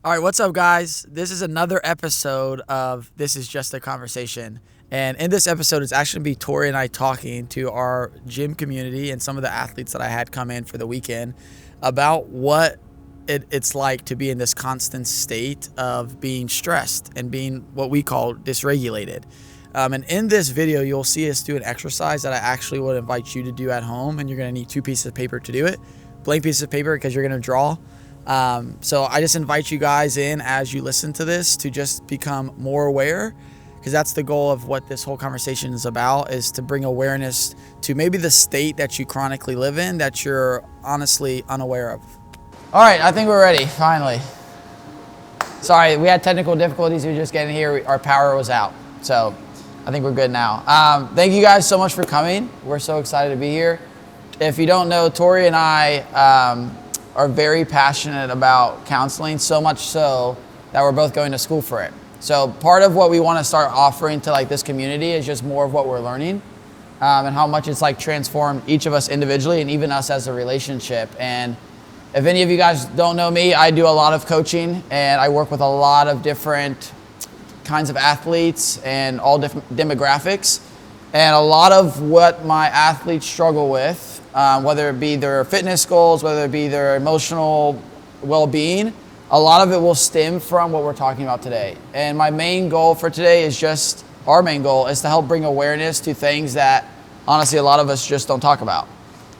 All right, what's up, guys? This is another episode of This Is Just a Conversation. And in this episode, it's actually going to be Tori and I talking to our gym community and some of the athletes that I had come in for the weekend about what it's like to be in this constant state of being stressed and being what we call dysregulated. And in this video, you'll see us do an exercise that I actually would invite you to do at home. And you're going to need 2 pieces of paper to do it. Blank pieces of paper because you're going to draw. So I just invite you guys in as you listen to this to just become more aware, because that's the goal of what this whole conversation is about, is to bring awareness to maybe the state that you chronically live in that you're honestly unaware of. All right, I think we're ready, finally. Sorry, we had technical difficulties. We were just getting here. Our power was out. So I think we're good now. Thank you guys so much for coming. We're so excited to be here. If you don't know, Tori and I are very passionate about counseling, so much so that we're both going to school for it. So part of what we want to start offering to like this community is just more of what we're learning, and how much it's like transformed each of us individually and even us as a relationship. And if any of you guys don't know me, I do a lot of coaching and I work with a lot of different kinds of athletes and all different demographics. And a lot of what my athletes struggle with, whether it be their fitness goals, whether it be their emotional well-being, a lot of it will stem from what we're talking about today. And my main goal for today is just, our main goal is to help bring awareness to things that honestly a lot of us just don't talk about.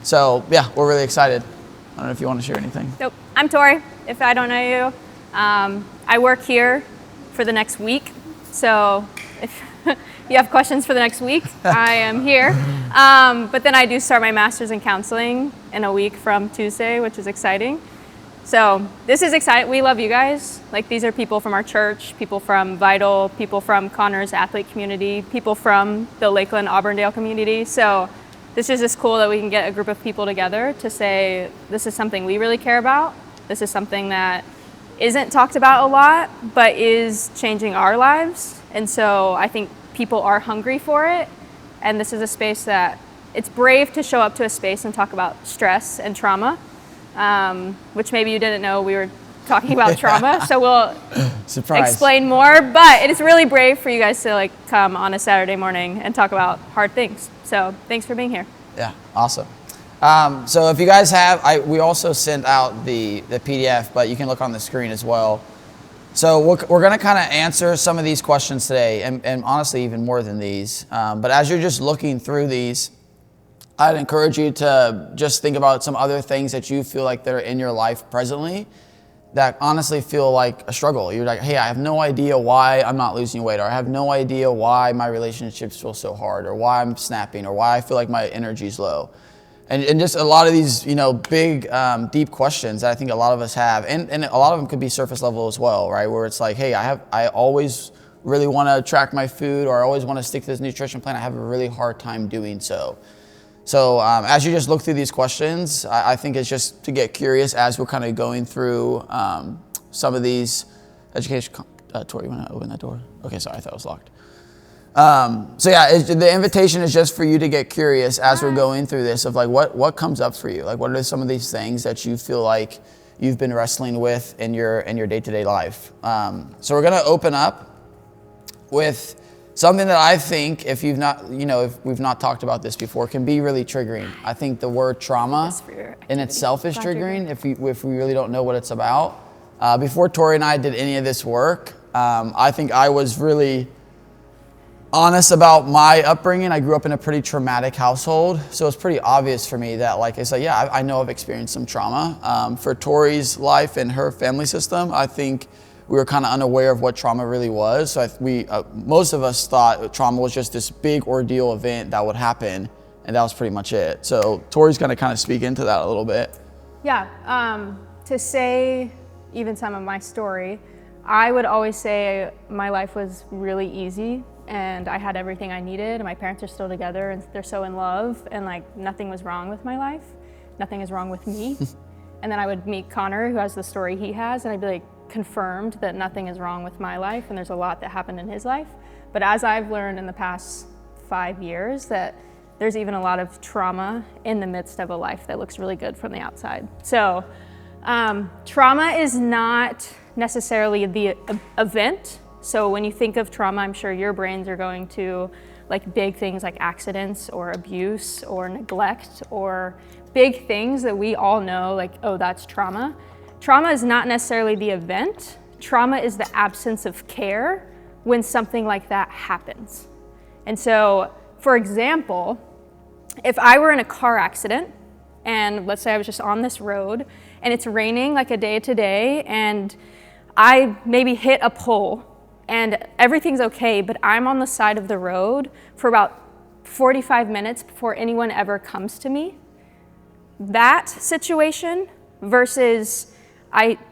So yeah, we're really excited. I don't know if you want to share anything. Nope. I'm Tori, if I don't know you. I work here for the next week. So if you have questions for the next week, I am here. But then I do start my master's in counseling in a week from Tuesday, which is exciting. So this is exciting. We love you guys. Like, these are people from our church, people from Vital, people from Connor's athlete community, people from the Lakeland Auburndale community. So this is just cool that we can get a group of people together to say, this is something we really care about. This is something that isn't talked about a lot, but is changing our lives. And so I think people are hungry for it. And this is a space that it's brave to show up to a space and talk about stress and trauma, which maybe you didn't know we were talking about trauma. So we'll explain more, but it is really brave for you guys to like come on a Saturday morning and talk about hard things. So thanks for being here. Yeah, awesome. So if you guys have, we also sent out the PDF, but you can look on the screen as well. So we're going to kind of answer some of these questions today, and honestly even more than these. But as you're just looking through these, I'd encourage you to just think about some other things that you feel like that are in your life presently that honestly feel like a struggle. You're like, hey, I have no idea why I'm not losing weight, or I have no idea why my relationships feel so hard, or why I'm snapping, or why I feel like my energy's low. And just a lot of these, big, deep questions that I think a lot of us have, and a lot of them could be surface level as well, right? Where it's like, hey, I always really want to track my food, or I always want to stick to this nutrition plan. I have a really hard time doing so. So as you just look through these questions, I think it's just to get curious as we're kind of going through some of these education. Tori, you want to open that door? Okay, sorry, I thought it was locked. So yeah, the invitation is just for you to get curious as we're going through this of like what comes up for you. Like, what are some of these things that you feel like you've been wrestling with in your day-to-day life? So we're going to open up with something that I think, if we've not talked about this before, can be really triggering. I think the word trauma in itself is triggering if we really don't know what it's about. Before Tori and I did any of this work, I think I was really honest about my upbringing. I grew up in a pretty traumatic household, so it's pretty obvious for me that, like I said, yeah, I know I've experienced some trauma. For Tori's life and her family system, I think we were kind of unaware of what trauma really was. So most of us thought trauma was just this big ordeal event that would happen, and that was pretty much it. So Tori's going to kind of speak into that a little bit. Yeah, to say even some of my story, I would always say my life was really easy and I had everything I needed, and my parents are still together and they're so in love, and like nothing was wrong with my life, nothing is wrong with me. And then I would meet Connor, who has the story he has, and I'd be like confirmed that nothing is wrong with my life, and there's a lot that happened in his life. But as I've learned in the past 5 years, that there's even a lot of trauma in the midst of a life that looks really good from the outside. So Trauma is not necessarily the event. So when you think of trauma, I'm sure your brains are going to like big things like accidents or abuse or neglect or big things that we all know, like, oh, that's trauma. Trauma is not necessarily the event. Trauma is the absence of care when something like that happens. And so, for example, if I were in a car accident, and let's say I was just on this road, and it's raining like a day to day, and I maybe hit a pole, and everything's okay, but I'm on the side of the road for about 45 minutes before anyone ever comes to me. That situation versus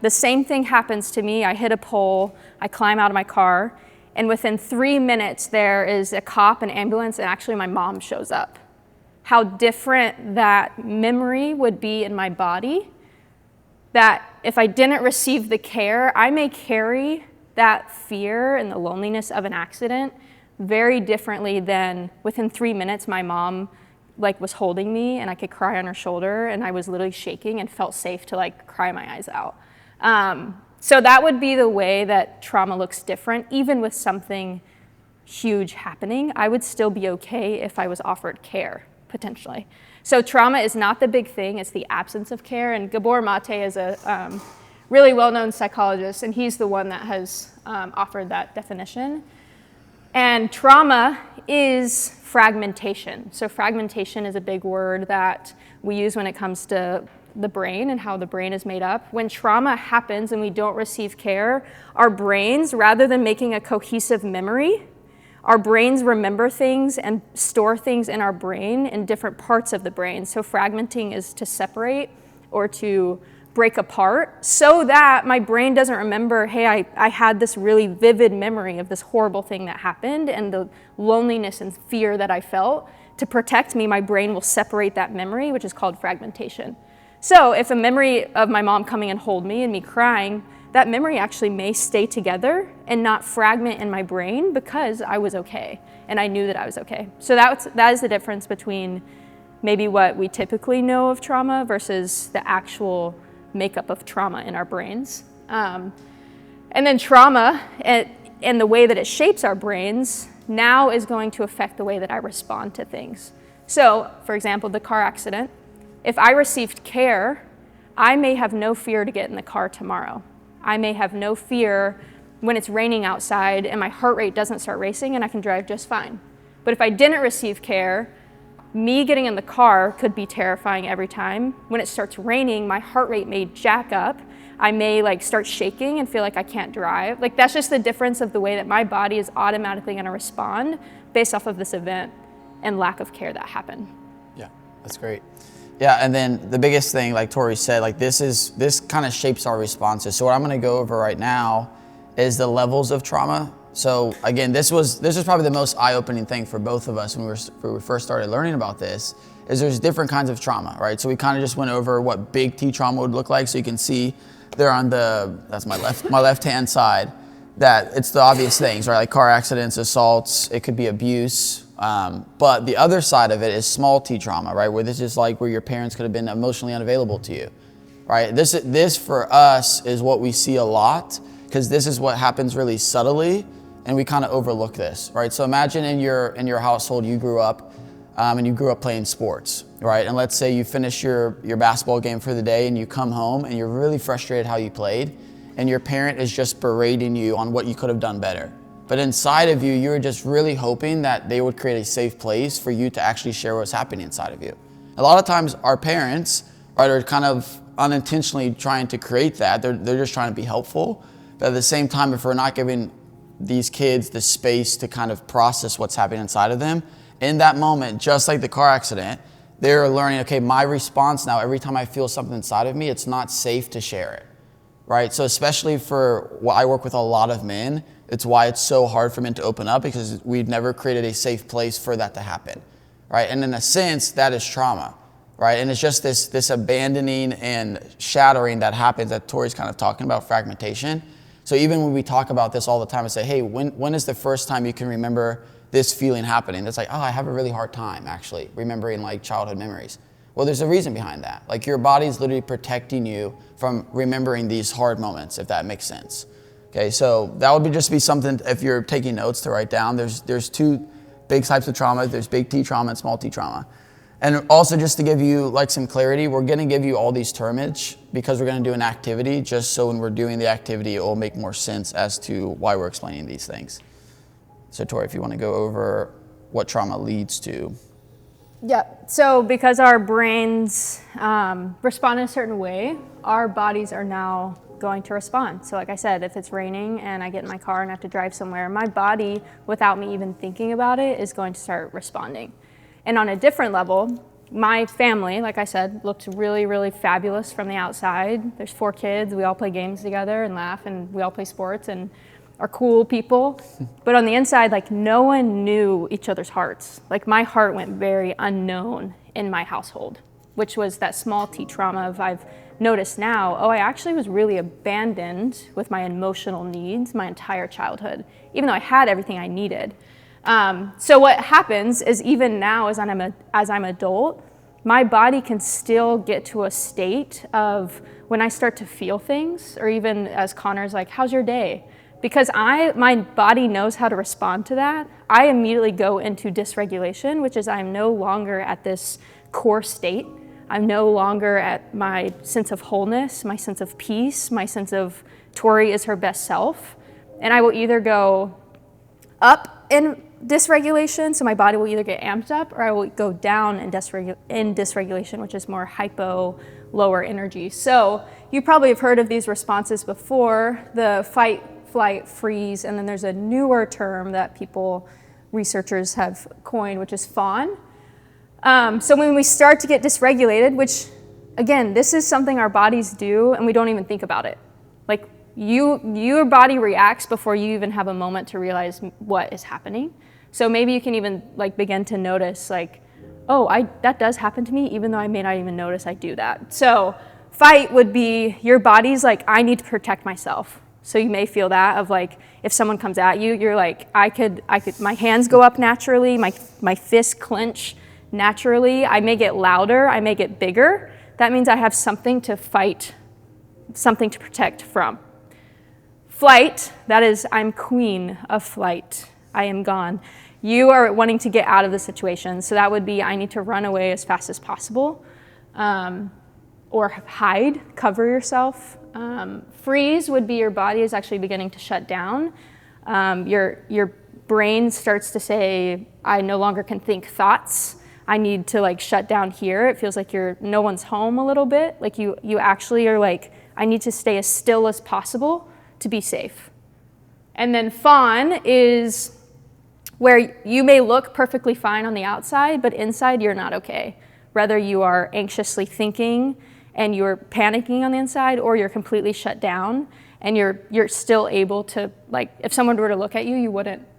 the same thing happens to me, I hit a pole, I climb out of my car, and within 3 minutes there is a cop, an ambulance, and actually my mom shows up. How different that memory would be in my body, that if I didn't receive the care, I may carry that fear and the loneliness of an accident very differently than within 3 minutes my mom like was holding me and I could cry on her shoulder and I was literally shaking and felt safe to like cry my eyes out. So that would be the way that trauma looks different. Even with something huge happening, I would still be okay if I was offered care, potentially. So trauma is not the big thing, it's the absence of care. And Gabor Mate is a really well-known psychologist, and he's the one that has offered that definition. And trauma is fragmentation. So fragmentation is a big word that we use when it comes to the brain and how the brain is made up. When trauma happens and we don't receive care, our brains, rather than making a cohesive memory, our brains remember things and store things in our brain in different parts of the brain. So fragmenting is to separate or to break apart so that my brain doesn't remember, hey, I had this really vivid memory of this horrible thing that happened and the loneliness and fear that I felt. To protect me, my brain will separate that memory, which is called fragmentation. So if a memory of my mom coming and hold me and me crying, that memory actually may stay together and not fragment in my brain because I was okay and I knew that I was okay. So that is the difference between maybe what we typically know of trauma versus the actual makeup of trauma in our brains. And then trauma and the way that it shapes our brains now is going to affect the way that I respond to things. So, for example, the car accident. If I received care, I may have no fear to get in the car tomorrow. I may have no fear when it's raining outside and my heart rate doesn't start racing and I can drive just fine. But if I didn't receive care, me getting in the car could be terrifying every time. When it starts raining, my heart rate may jack up. I may like start shaking and feel like I can't drive. Like that's just the difference of the way that my body is automatically gonna respond based off of this event and lack of care that happened. Yeah, that's great. Yeah, and then the biggest thing, like Tori said, like this kind of shapes our responses. So what I'm gonna go over right now is the levels of trauma. So again, this was probably the most eye-opening thing for both of us when we first started learning about this, is there's different kinds of trauma, right? So we kind of just went over what big T trauma would look like. So you can see there on that's my left-hand side, that it's the obvious things, right? Like car accidents, assaults, it could be abuse. But the other side of it is small T trauma, right? Where this is like where your parents could have been emotionally unavailable to you, right? This for us is what we see a lot, because this is what happens really subtly, and we kind of overlook this, right? So imagine in your household you grew up, and you grew up playing sports, right? And let's say you finish your basketball game for the day and you come home and you're really frustrated how you played, and your parent is just berating you on what you could have done better. But inside of you, you're just really hoping that they would create a safe place for you to actually share what's happening inside of you. A lot of times our parents, right, are kind of unintentionally trying to create that. They're just trying to be helpful. But at the same time, if we're not giving these kids the space to kind of process what's happening inside of them, in that moment, just like the car accident, they're learning, okay, my response now, every time I feel something inside of me, it's not safe to share it, right? So especially I work with a lot of men, it's why it's so hard for men to open up, because we've never created a safe place for that to happen, right? And in a sense, that is trauma, right? And it's just this abandoning and shattering that happens that Tori's kind of talking about, fragmentation. So even when we talk about this all the time and say, hey, when is the first time you can remember this feeling happening? It's like, oh, I have a really hard time actually remembering like childhood memories. Well, there's a reason behind that. Like your body's literally protecting you from remembering these hard moments, if that makes sense. Okay, so that would just be something, if you're taking notes, to write down. There's two big types of trauma. There's big T trauma and small T trauma. And also, just to give you like some clarity, we're gonna give you all these termage because we're gonna do an activity, just so when we're doing the activity, it will make more sense as to why we're explaining these things. So Tori, if you wanna go over what trauma leads to. Yeah, so because our brains respond in a certain way, our bodies are now going to respond. So like I said, if it's raining and I get in my car and I have to drive somewhere, my body, without me even thinking about it, is going to start responding. And on a different level, my family, like I said, looks really, really fabulous from the outside. There's 4 kids, we all play games together and laugh, and we all play sports and are cool people. But on the inside, like, no one knew each other's hearts. Like, my heart went very unknown in my household, which was that small T trauma of, I've noticed now, I actually was really abandoned with my emotional needs my entire childhood, even though I had everything I needed. So what happens is, even now as I'm adult, my body can still get to a state of, when I start to feel things, or even as Connor's like, how's your day? Because my body knows how to respond to that, I immediately go into dysregulation, which is I'm no longer at this core state. I'm no longer at my sense of wholeness, my sense of peace, my sense of Tori is her best self. And I will either go up in dysregulation, so my body will either get amped up, or I will go down in dysregulation, which is more hypo, lower energy. So you probably have heard of these responses before, the fight, flight, freeze, and then there's a newer term that researchers have coined, which is fawn. So when we start to get dysregulated, which again, this is something our bodies do and we don't even think about it. Like your body reacts before you even have a moment to realize what is happening. So maybe you can even like begin to notice like, that does happen to me, even though I may not even notice I do that. So fight would be your body's like, I need to protect myself. So you may feel that of like, if someone comes at you, you're like, I could, my hands go up naturally, my fists clench naturally, I may get louder, I may get bigger. That means I have something to fight, something to protect from. Flight, that is, I'm queen of flight. I am gone. You are wanting to get out of the situation. So that would be, I need to run away as fast as possible, or hide, cover yourself. Freeze would be your body is actually beginning to shut down. Your brain starts to say, I no longer can think thoughts. I need to like shut down here. It feels like no one's home a little bit. Like you actually are like, I need to stay as still as possible to be safe. And then fawn is where you may look perfectly fine on the outside, but inside you're not okay. Whether you are anxiously thinking and you're panicking on the inside, or you're completely shut down and you're still able to, like, if someone were to look at you,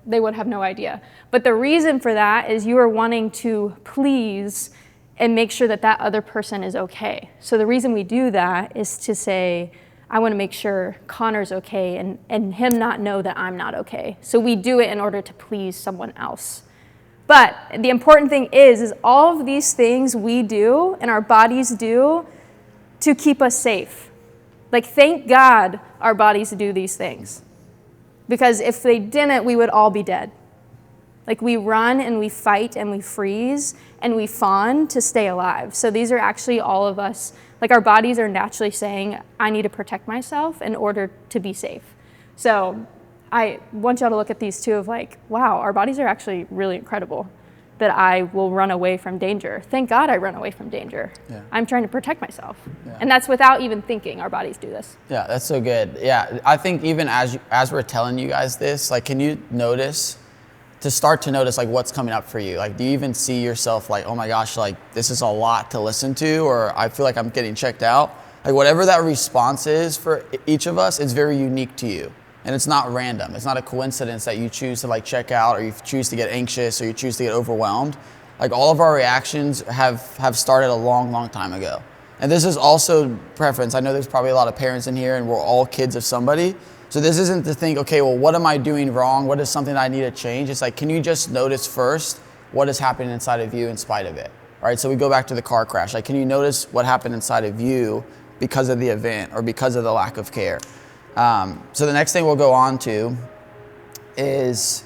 they would have no idea. But the reason for that is you are wanting to please and make sure that that other person is okay. So the reason we do that is to say, I want to make sure Connor's okay and him not know that I'm not okay. So we do it in order to please someone else. But the important thing is all of these things we do and our bodies do to keep us safe. Like, thank God our bodies do these things. Because if they didn't, we would all be dead. Like, we run and we fight and we freeze and we fawn to stay alive. So these are actually all of us, like our bodies are naturally saying, I need to protect myself in order to be safe. So I want y'all to look at these two of like, wow, our bodies are actually really incredible, that I will run away from danger. Thank God I run away from danger. Yeah. I'm trying to protect myself. Yeah. And that's without even thinking our bodies do this. Yeah, that's so good. Yeah, I think even as we're telling you guys this, like, can you start to notice like what's coming up for you? Like, do you even see yourself like, oh my gosh, like this is a lot to listen to, or I feel like I'm getting checked out? Like, whatever that response is for each of us, it's very unique to you. And it's not random. It's not a coincidence that you choose to like check out, or you choose to get anxious, or you choose to get overwhelmed. Like, all of our reactions have started a long, long time ago. And this is also preference. I know there's probably a lot of parents in here and we're all kids of somebody. So this isn't to think, okay, well, what am I doing wrong? What is something I need to change? It's like, can you just notice first what is happening inside of you in spite of it? right? So we go back to the car crash. Like, can you notice what happened inside of you because of the event or because of the lack of care? So the next thing we'll go on to is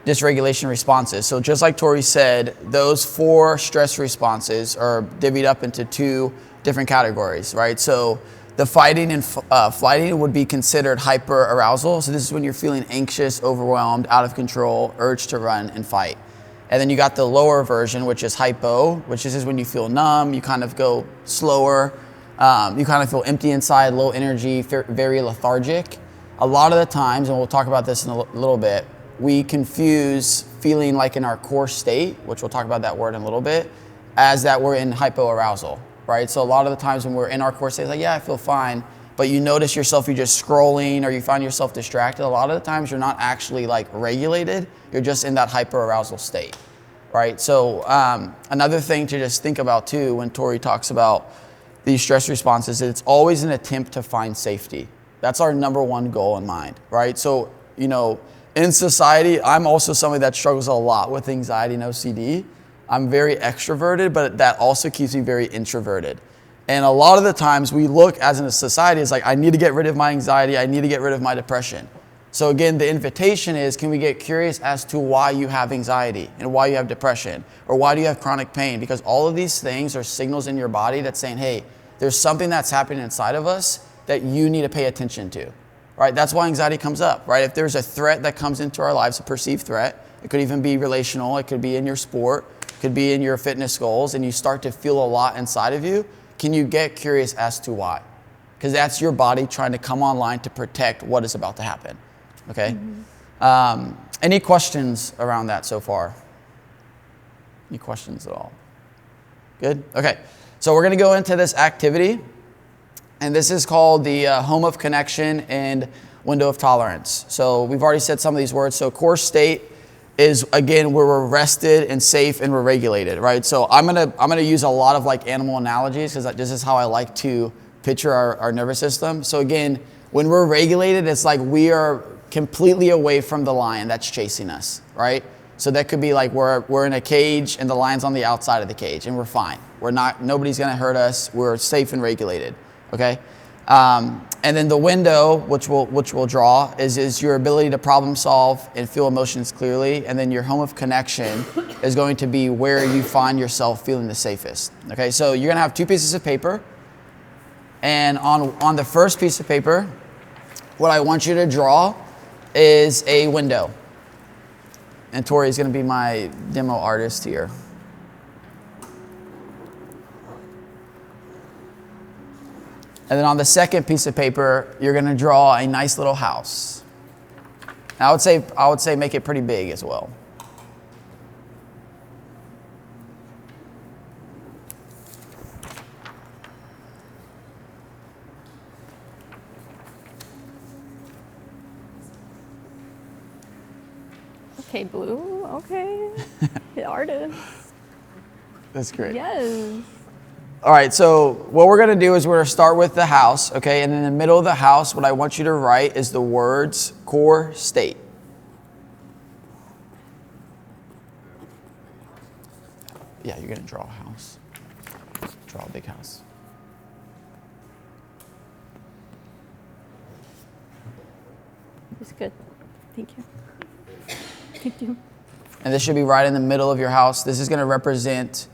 dysregulation responses. So just like Tori said, those 4 stress responses are divvied up into 2 different categories, right? So the fighting and flighting would be considered hyperarousal. So this is when you're feeling anxious, overwhelmed, out of control, urge to run and fight. And then you got the lower version, which is hypo, which is when you feel numb, you kind of go slower, you kind of feel empty inside, low energy, very lethargic. A lot of the times, and we'll talk about this in a little bit, we confuse feeling like in our core state, which we'll talk about that word in a little bit, as that we're in hypoarousal, right? So a lot of the times when we're in our core state, it's like, yeah, I feel fine, but you notice yourself, you're just scrolling or you find yourself distracted. A lot of the times you're not actually like regulated, you're just in that hyperarousal state, right? So another thing to just think about too, when Tori talks about these stress responses, it's always an attempt to find safety. That's our number one goal in mind, right? So, you know, in society, I'm also somebody that struggles a lot with anxiety and OCD. I'm very extroverted, but that also keeps me very introverted. And a lot of the times we look as in a society, it's like, I need to get rid of my anxiety, I need to get rid of my depression. So again, the invitation is, can we get curious as to why you have anxiety and why you have depression or why do you have chronic pain? Because all of these things are signals in your body that's saying, hey, there's something that's happening inside of us that you need to pay attention to. Right? That's why anxiety comes up, right? If there's a threat that comes into our lives, a perceived threat, it could even be relational, it could be in your sport, it could be in your fitness goals, and you start to feel a lot inside of you, can you get curious as to why? Because that's your body trying to come online to protect what is about to happen, okay? Mm-hmm. Any questions around that so far? Any questions at all? Good? Okay, so we're gonna go into this activity. And this is called the home of connection and window of tolerance. So we've already said some of these words. So core state is, again, where we're rested and safe and we're regulated, right? So I'm gonna use a lot of like animal analogies because this is how I like to picture our nervous system. So again, when we're regulated, it's like we are completely away from the lion that's chasing us, right? So that could be like we're in a cage and the lion's on the outside of the cage and we're fine. Nobody's gonna hurt us. We're safe and regulated. Okay, and then the window, which we'll draw, is your ability to problem solve and feel emotions clearly. And then your home of connection is going to be where you find yourself feeling the safest. Okay, so you're gonna have 2 pieces of paper, and on the first piece of paper, what I want you to draw is a window. And Tori is gonna be my demo artist here. And then on the second piece of paper, you're gonna draw a nice little house. And I would say make it pretty big as well. Okay, blue, okay. The artist. That's great. Yes. All right, so what we're gonna do is we're gonna start with the house, okay? And in the middle of the house, what I want you to write is the words core state. Yeah, you're gonna draw a house. Draw a big house. It's good. Thank you. Thank you. And this should be right in the middle of your house. This is gonna represent,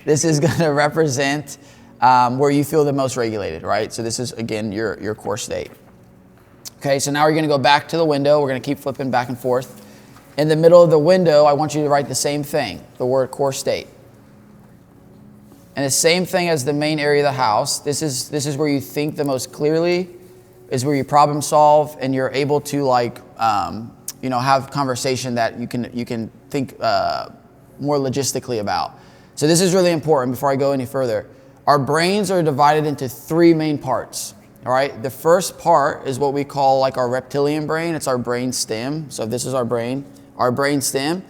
this is gonna represent where you feel the most regulated, right? So this is, again, your core state. Okay, so now we're gonna go back to the window. We're gonna keep flipping back and forth. In the middle of the window, I want you to write the same thing, the word core state. And the same thing as the main area of the house. This is where you think the most clearly, is where you problem solve, and you're able to like, have conversation that you can think more logistically about. So this is really important before I go any further. Our brains are divided into 3 main parts, all right? The first part is what we call like our reptilian brain. It's our brain stem. So if this is our brain stem,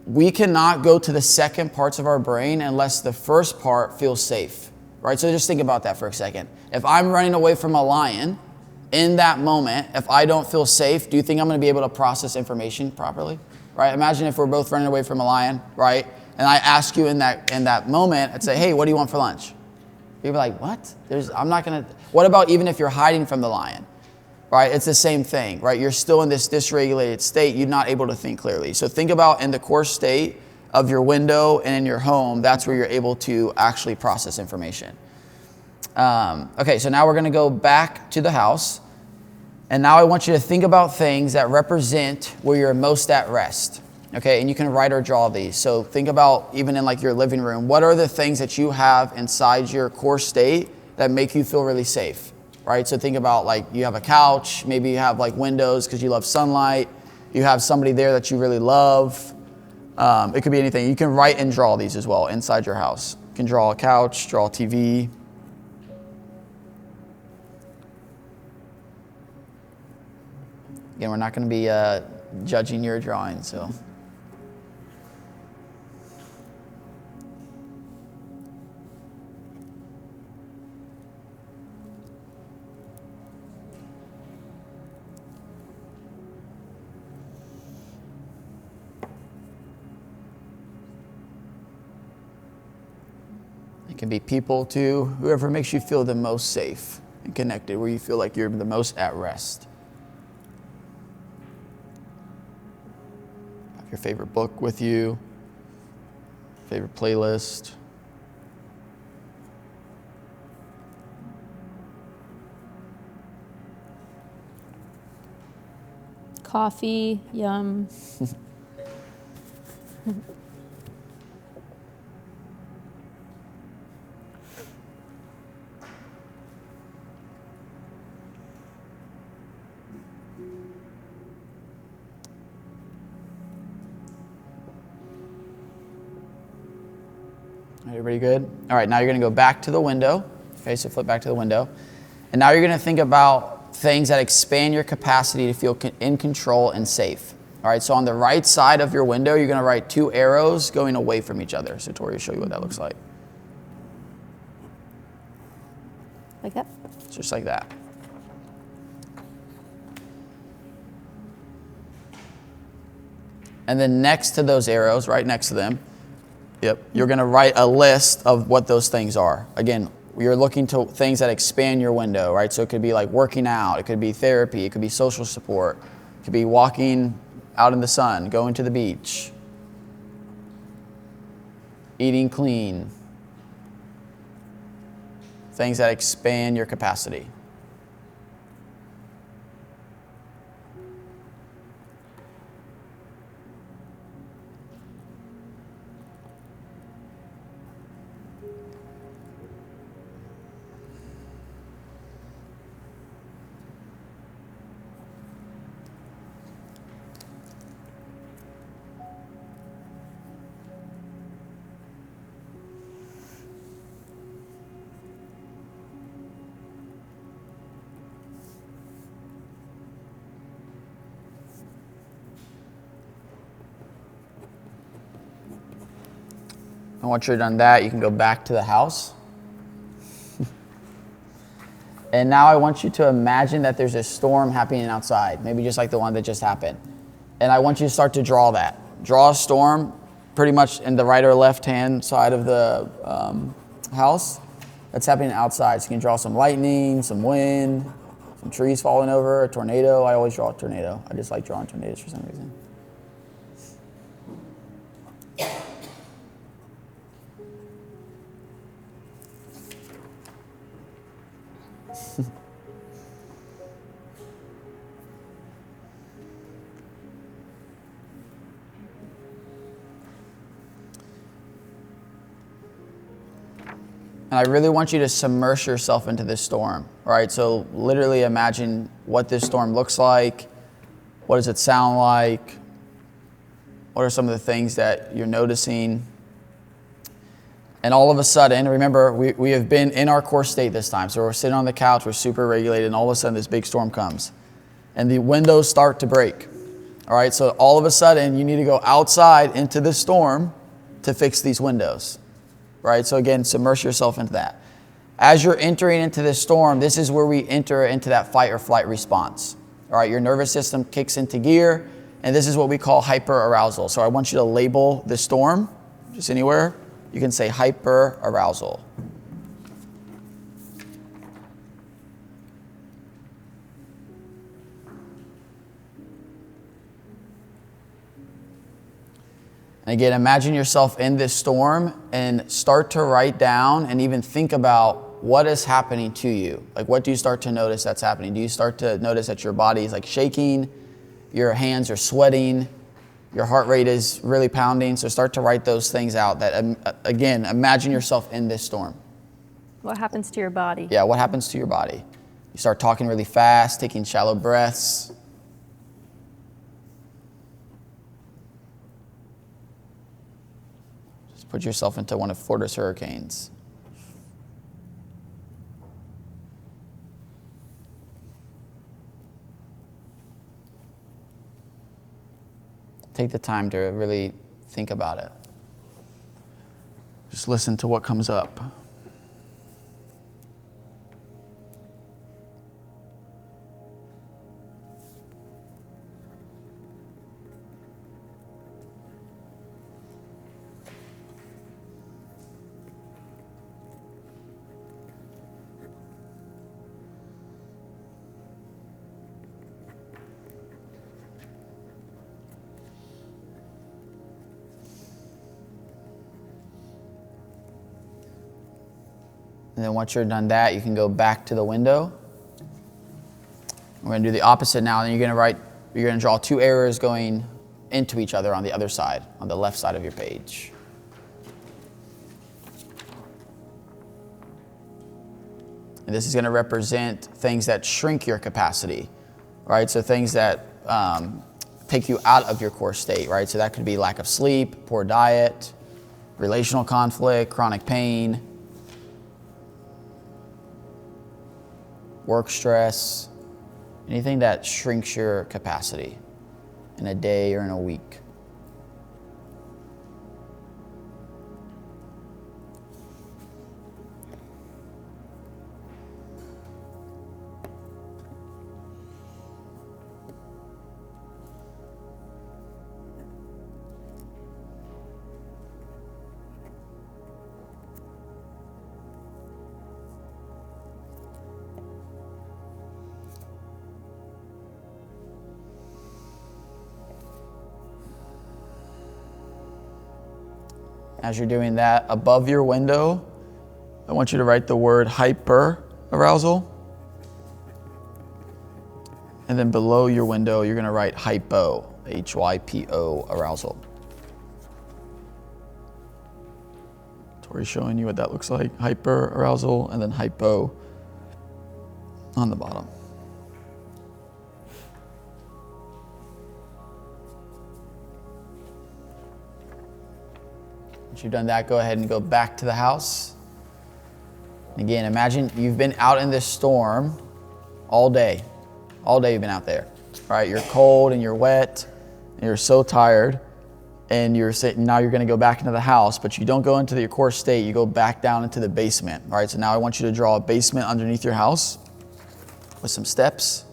we cannot go to the second parts of our brain unless the first part feels safe, right? So just think about that for a second. If I'm running away from a lion, in that moment, if I don't feel safe, do you think I'm gonna be able to process information properly, right? Imagine if we're both running away from a lion, right? and I ask you in that moment, I'd say, hey, what do you want for lunch? You'd be like, what? I'm not gonna. What about even if you're hiding from the lion, right? It's the same thing, right? You're still in this dysregulated state. You're not able to think clearly. So think about in the core state of your window and in your home, that's where you're able to actually process information. Okay, so now we're gonna go back to the house. And now I want you to think about things that represent where you're most at rest. Okay, and you can write or draw these. So think about even in like your living room, what are the things that you have inside your core state that make you feel really safe, right? So think about like you have a couch, maybe you have like windows because you love sunlight, you have somebody there that you really love. It could be anything. You can write and draw these as well inside your house. You can draw a couch, draw a TV. Again, we're not going to be judging your drawing, so. It can be people too, whoever makes you feel the most safe and connected, where you feel like you're the most at rest. Have your favorite book with you, favorite playlist. Coffee, yum. Everybody good? All right, now you're going to go back to the window. Okay, so flip back to the window. And now you're going to think about things that expand your capacity to feel in control and safe. All right, so on the right side of your window, you're going to write 2 arrows going away from each other. So Tori will show you what that looks like. Like that? Just like that. And then next to those arrows, right next to them, you're going to write a list of what those things are. Again, you're looking to things that expand your window, right? So it could be like working out, it could be therapy, it could be social support, it could be walking out in the sun, going to the beach, eating clean, things that expand your capacity. And once you're done that, you can go back to the house. And now I want you to imagine that there's a storm happening outside, maybe just like the one that just happened. And I want you to start to draw that. Draw a storm pretty much in the right or left hand side of the house that's happening outside. So you can draw some lightning, some wind, some trees falling over, a tornado. I always draw a tornado. I just like drawing tornadoes for some reason. And I really want you to submerge yourself into this storm, all right? So literally imagine what this storm looks like. What does it sound like? What are some of the things that you're noticing? And all of a sudden, remember, we have been in our core state this time. So we're sitting on the couch, we're super regulated, and all of a sudden this big storm comes. And the windows start to break, all right? So all of a sudden, you need to go outside into the storm to fix these windows. Right? So again, submerge yourself into that. As you're entering into this storm, this is where we enter into that fight or flight response. All right, your nervous system kicks into gear, and this is what we call hyperarousal. So I want you to label the storm. just anywhere, you can say hyperarousal. And again, imagine yourself in this storm and start to write down and even think about what is happening to you. Like, what do you start to notice that's happening? Do you start to notice that your body is like shaking, your hands are sweating, your heart rate is really pounding? So start to write those things out that, again, imagine yourself in this storm. What happens to your body? Yeah, what happens to your body? You start talking really fast, taking shallow breaths. Put yourself into one of Florida's hurricanes. Take the time to really think about it. Just listen to what comes up. And then once you're done that, you can go back to the window. We're going to do the opposite now. And you're going to draw two arrows going into each other on the other side, on the left side of your page. And this is going to represent things that shrink your capacity, right? So things that take you out of your core state, right? So that could be lack of sleep, poor diet, relational conflict, chronic pain, work stress, anything that shrinks your capacity in a day or in a week. As you're doing that, above your window, I want you to write the word hyperarousal. And then below your window, you're going to write hypo, H-Y-P-O, arousal. Tori's showing you what that looks like. Hyperarousal and then hypo on the bottom. Once you've done that, go ahead and go back to the house. Again, imagine you've been out in this storm all day. All day you've been out there, right? You're cold and you're wet and you're so tired, and now you're going to go back into the house, but you don't go into your core state. You go back down into the basement, all right? So now I want you to draw a basement underneath your house with some steps.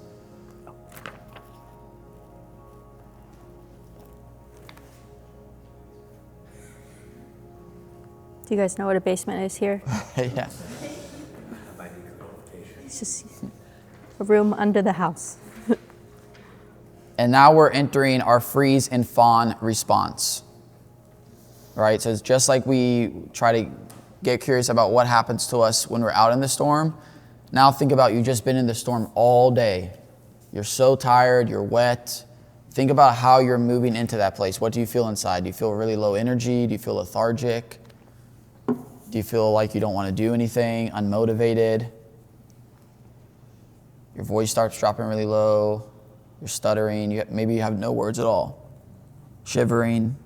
Do you guys know what a basement is here? Yeah. It's just a room under the house. And now we're entering our freeze and fawn response. Right? So it's just like we try to get curious about what happens to us when we're out in the storm. Now think about you've just been in the storm all day. You're so tired, you're wet. Think about how you're moving into that place. What do you feel inside? Do you feel really low energy? Do you feel lethargic? Do you feel like you don't want to do anything, unmotivated? Your voice starts dropping really low. You're stuttering. Maybe you have no words at all. Shivering.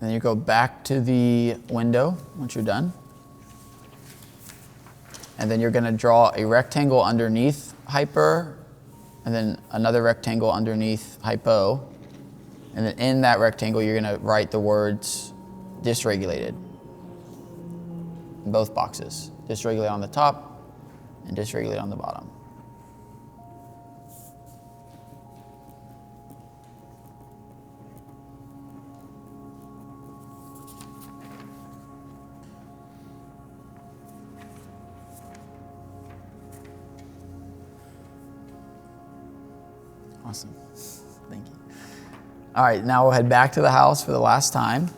Then you go back to the window once you're done. And then you're going to draw a rectangle underneath hyper, and then another rectangle underneath hypo. And then in that rectangle, you're going to write the words dysregulated in both boxes. Dysregulated on the top and dysregulated on the bottom. Awesome. Thank you. All right, now we'll head back to the house for the last time.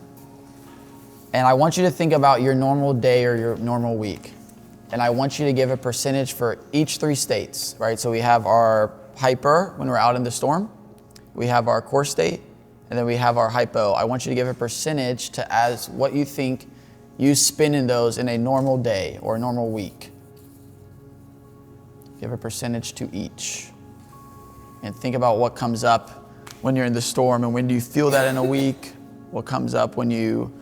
And I want you to think about your normal day or your normal week. And I want you to give a percentage for each 3 states, right? So we have our hyper when we're out in the storm. We have our core state. And then we have our hypo. I want you to give a percentage to as what you think you spend in those in a normal day or a normal week. Give a percentage to each. And think about what comes up when you're in the storm, and when do you feel that in a week? What comes up when you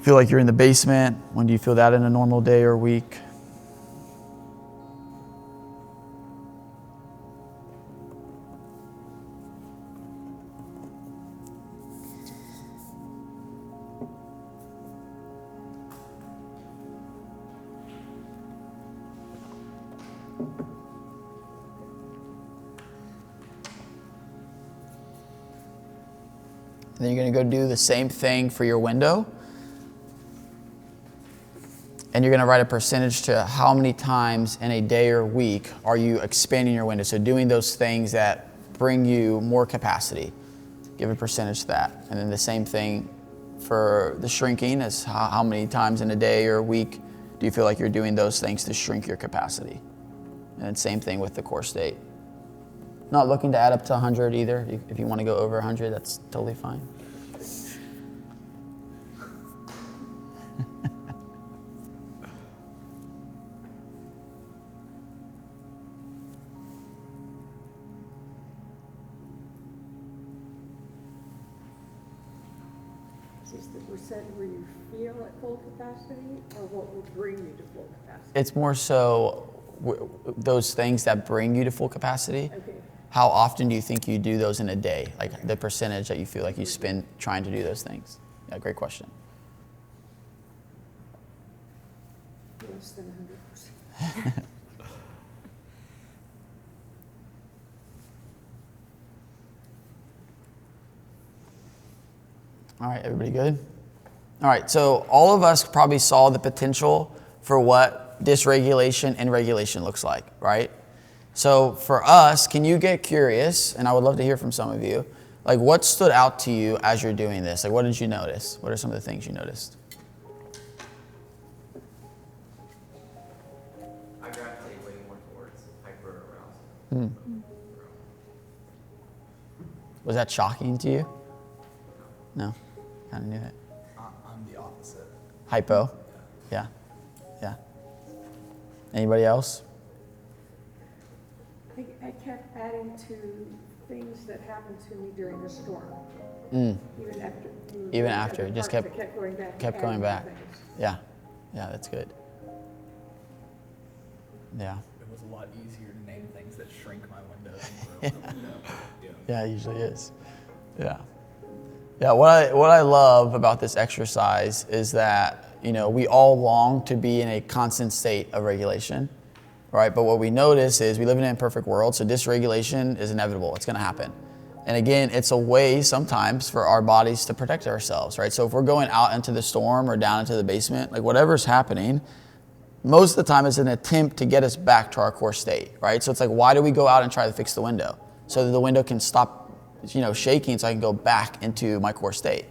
feel like you're in the basement? When do you feel that in a normal day or week? And then you're going to go do the same thing for your window. And you're going to write a percentage to how many times in a day or week are you expanding your window. So doing those things that bring you more capacity. Give a percentage to that. And then the same thing for the shrinking, is how many times in a day or a week do you feel like you're doing those things to shrink your capacity. And then same thing with the core state. Not looking to add up to 100 either. If you want to go over 100, that's totally fine. Is this the percent where you feel at full capacity, or what will bring you to full capacity? It's more so those things that bring you to full capacity. Okay. How often do you think you do those in a day? Like the percentage that you feel like you spend trying to do those things. Yeah, great question. Less than 100%. All right, everybody good? All right, so all of us probably saw the potential for what dysregulation and regulation looks like, right? So for us, can you get curious, and I would love to hear from some of you, like what stood out to you as you're doing this? Like what did you notice? What are some of the things you noticed? I gravitate way more towards hyperarousal. Was that shocking to you? No, kind of knew it. I'm the opposite. Hypo? Yeah, yeah. Anybody else? I kept adding to things that happened to me during the storm. Even after. Just kept going back. kept going back. Yeah, yeah, that's good. Yeah. It was a lot easier to name things that shrink my window. Yeah, it usually is. Yeah. Yeah, what I love about this exercise is that, we all long to be in a constant state of regulation, right? But what we notice is we live in an imperfect world, so dysregulation is inevitable. It's going to happen. And again, it's a way sometimes for our bodies to protect ourselves, right? So if we're going out into the storm or down into the basement, like whatever's happening, most of the time it's an attempt to get us back to our core state, right? So it's like, why do we go out and try to fix the window? So that the window can stop shaking so I can go back into my core state.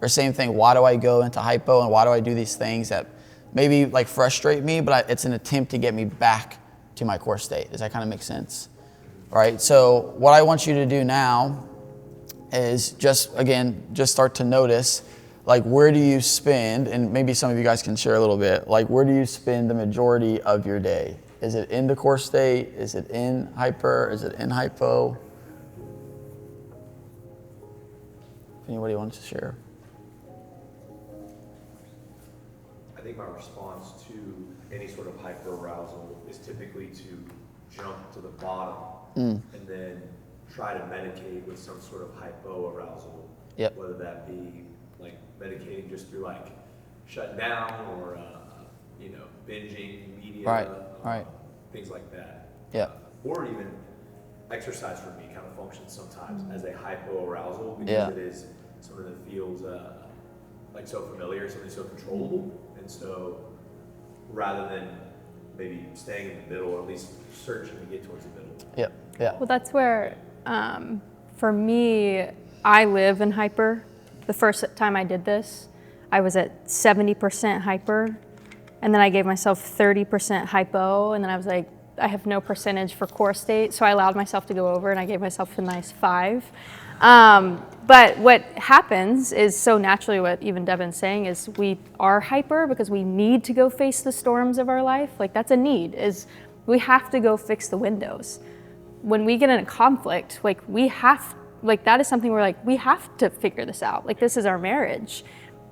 Or same thing, why do I go into hypo and why do I do these things that maybe like frustrate me, but it's an attempt to get me back to my core state. Does that kind of make sense? Right? So what I want you to do now is just start to notice, like where do you spend, and maybe some of you guys can share a little bit, like where do you spend the majority of your day? Is it in the core state? Is it in hyper? Is it in hypo? If anybody wants to share. I think think my response to any sort of hyperarousal is typically to jump to the bottom and then try to medicate with some sort of hypoarousal. Yep. Whether that be like medicating just through like shutting down or binging media, Right. things like that. Yep. Or even exercise for me kind of functions sometimes as a hypoarousal because Yeah. it is something that feels like so familiar, something so controllable, and so rather than maybe staying in the middle or at least searching to get towards the middle. Yep. Yeah. Well, that's where, for me, I live in hyper. The first time I did this, I was at 70% hyper, and then I gave myself 30% hypo, and then I was like, I have no percentage for core state, so I allowed myself to go over, and I gave myself a nice 5. But what happens is, so naturally what even Devin's saying is we are hyper because we need to go face the storms of our life. Like that's a need, is we have to go fix the windows. When we get in a conflict, that is something we're like, we have to figure this out. Like this is our marriage.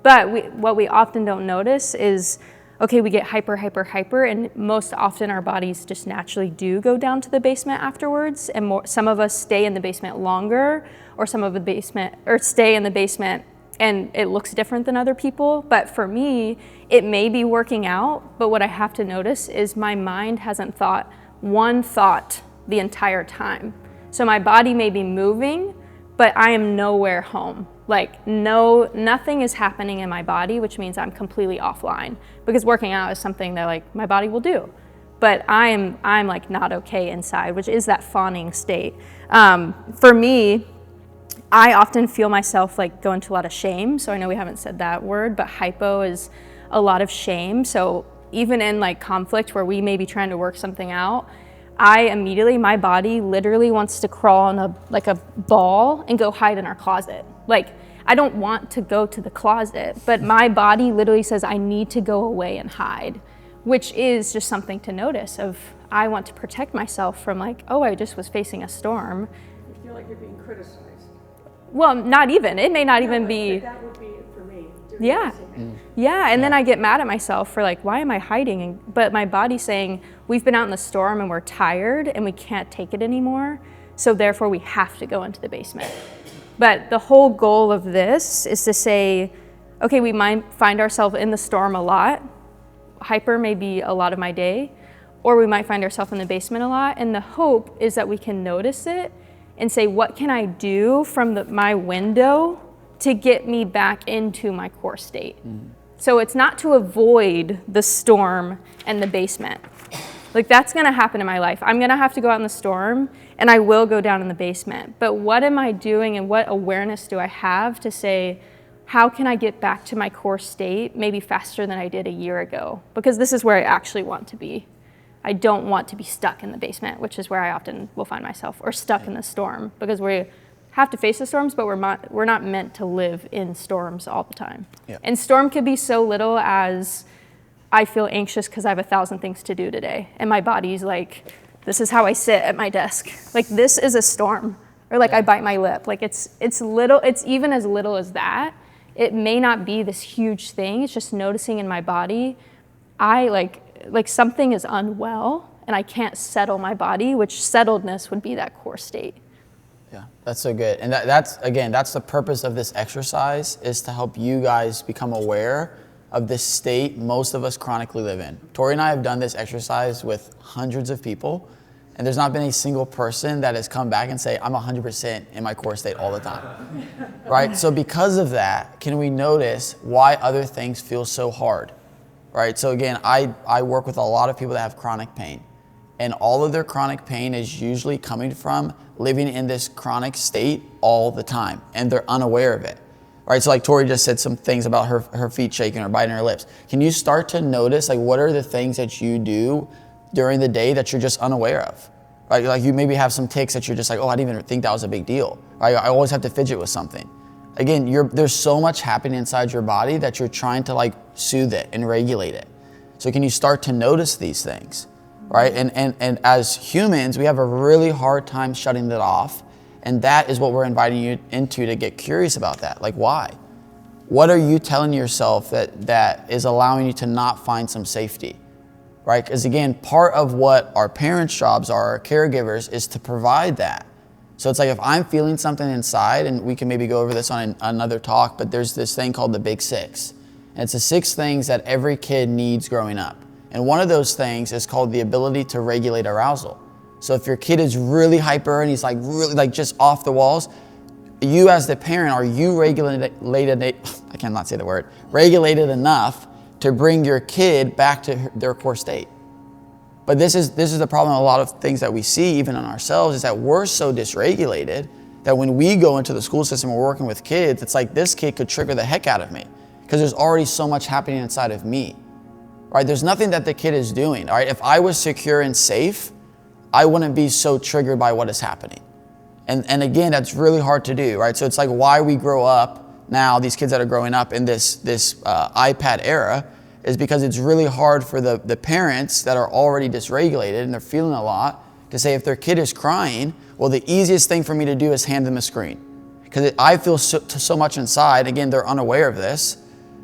But what we often don't notice is, okay, we get hyper, and most often our bodies just naturally do go down to the basement afterwards, and some of us stay in the basement longer, or stay in the basement and it looks different than other people. But for me, it may be working out, but what I have to notice is my mind hasn't thought one thought the entire time. So my body may be moving, but I am nowhere home. Like nothing is happening in my body, which means I'm completely offline, because working out is something that like my body will do. But I'm like not okay inside, which is that fawning state. For me, I often feel myself like go into a lot of shame. So I know we haven't said that word, but hypo is a lot of shame. So even in like conflict where we may be trying to work something out, my body literally wants to crawl on a ball and go hide in our closet. Like, I don't want to go to the closet, but my body literally says I need to go away and hide, which is just something to notice of, I want to protect myself from like, oh, I just was facing a storm. You feel like you're being criticized. Well, not even, it may not even be. That would be it for me. Yeah. Yeah, and then I get mad at myself for like, why am I hiding? But my body's saying, we've been out in the storm and we're tired and we can't take it anymore, so therefore we have to go into the basement. But the whole goal of this is to say, okay, we might find ourselves in the storm a lot. Hyper may be a lot of my day, or we might find ourselves in the basement a lot, and the hope is that we can notice it and say, what can I do from my window to get me back into my core state? So it's not to avoid the storm and the basement. Like that's gonna happen in my life. I'm gonna have to go out in the storm and I will go down in the basement. But what am I doing and what awareness do I have to say, how can I get back to my core state maybe faster than I did a year ago? Because this is where I actually want to be. I don't want to be stuck in the basement, which is where I often will find myself, or stuck in the storm, because we have to face the storms, but we're not meant to live in storms all the time. Yeah. And storm could be so little as, I feel anxious because I have 1,000 things to do today, and my body's like, this is how I sit at my desk. Like this is a storm, or like I bite my lip. Like it's even as little as that. It may not be this huge thing. It's just noticing in my body, I like something is unwell, and I can't settle my body, which settledness would be that core state. Yeah, that's so good. And that's the purpose of this exercise, is to help you guys become aware of this state most of us chronically live in. Tori and I have done this exercise with hundreds of people, and there's not been a single person that has come back and say, I'm 100% in my core state all the time, right? So because of that, can we notice why other things feel so hard, right? So again, I work with a lot of people that have chronic pain, and all of their chronic pain is usually coming from living in this chronic state all the time, and they're unaware of it. Right, so like Tori just said some things about her feet shaking or biting her lips. Can you start to notice, like, what are the things that you do during the day that you're just unaware of? Right, like you maybe have some tics that you're just like, oh, I didn't even think that was a big deal. Right, I always have to fidget with something. Again, there's so much happening inside your body that you're trying to like soothe it and regulate it. So can you start to notice these things, right? And as humans, we have a really hard time shutting that off. And that is what we're inviting you into, to get curious about that. Like, why? what are you telling yourself that is allowing you to not find some safety, right? Because again, part of what our parents' jobs are, our caregivers, is to provide that. So it's like if I'm feeling something inside, and we can maybe go over this on another talk, but there's this thing called the Big Six. And it's the 6 things that every kid needs growing up. And one of those things is called the ability to regulate arousal. So if your kid is really hyper and he's like really like just off the walls, you as the parent, are you regulated enough to bring your kid back to their core state? But this is the problem. A lot of things that we see even in ourselves is that we're so dysregulated that when we go into the school system and we're working with kids, it's like this kid could trigger the heck out of me because there's already so much happening inside of me, right? There's nothing that the kid is doing, all right? If I was secure and safe, I wouldn't be so triggered by what is happening. And again, that's really hard to do, right? So it's like why we grow up now, these kids that are growing up in this iPad era, is because it's really hard for the parents that are already dysregulated and they're feeling a lot to say if their kid is crying, well, the easiest thing for me to do is hand them a screen. Because I feel so much inside, again, they're unaware of this,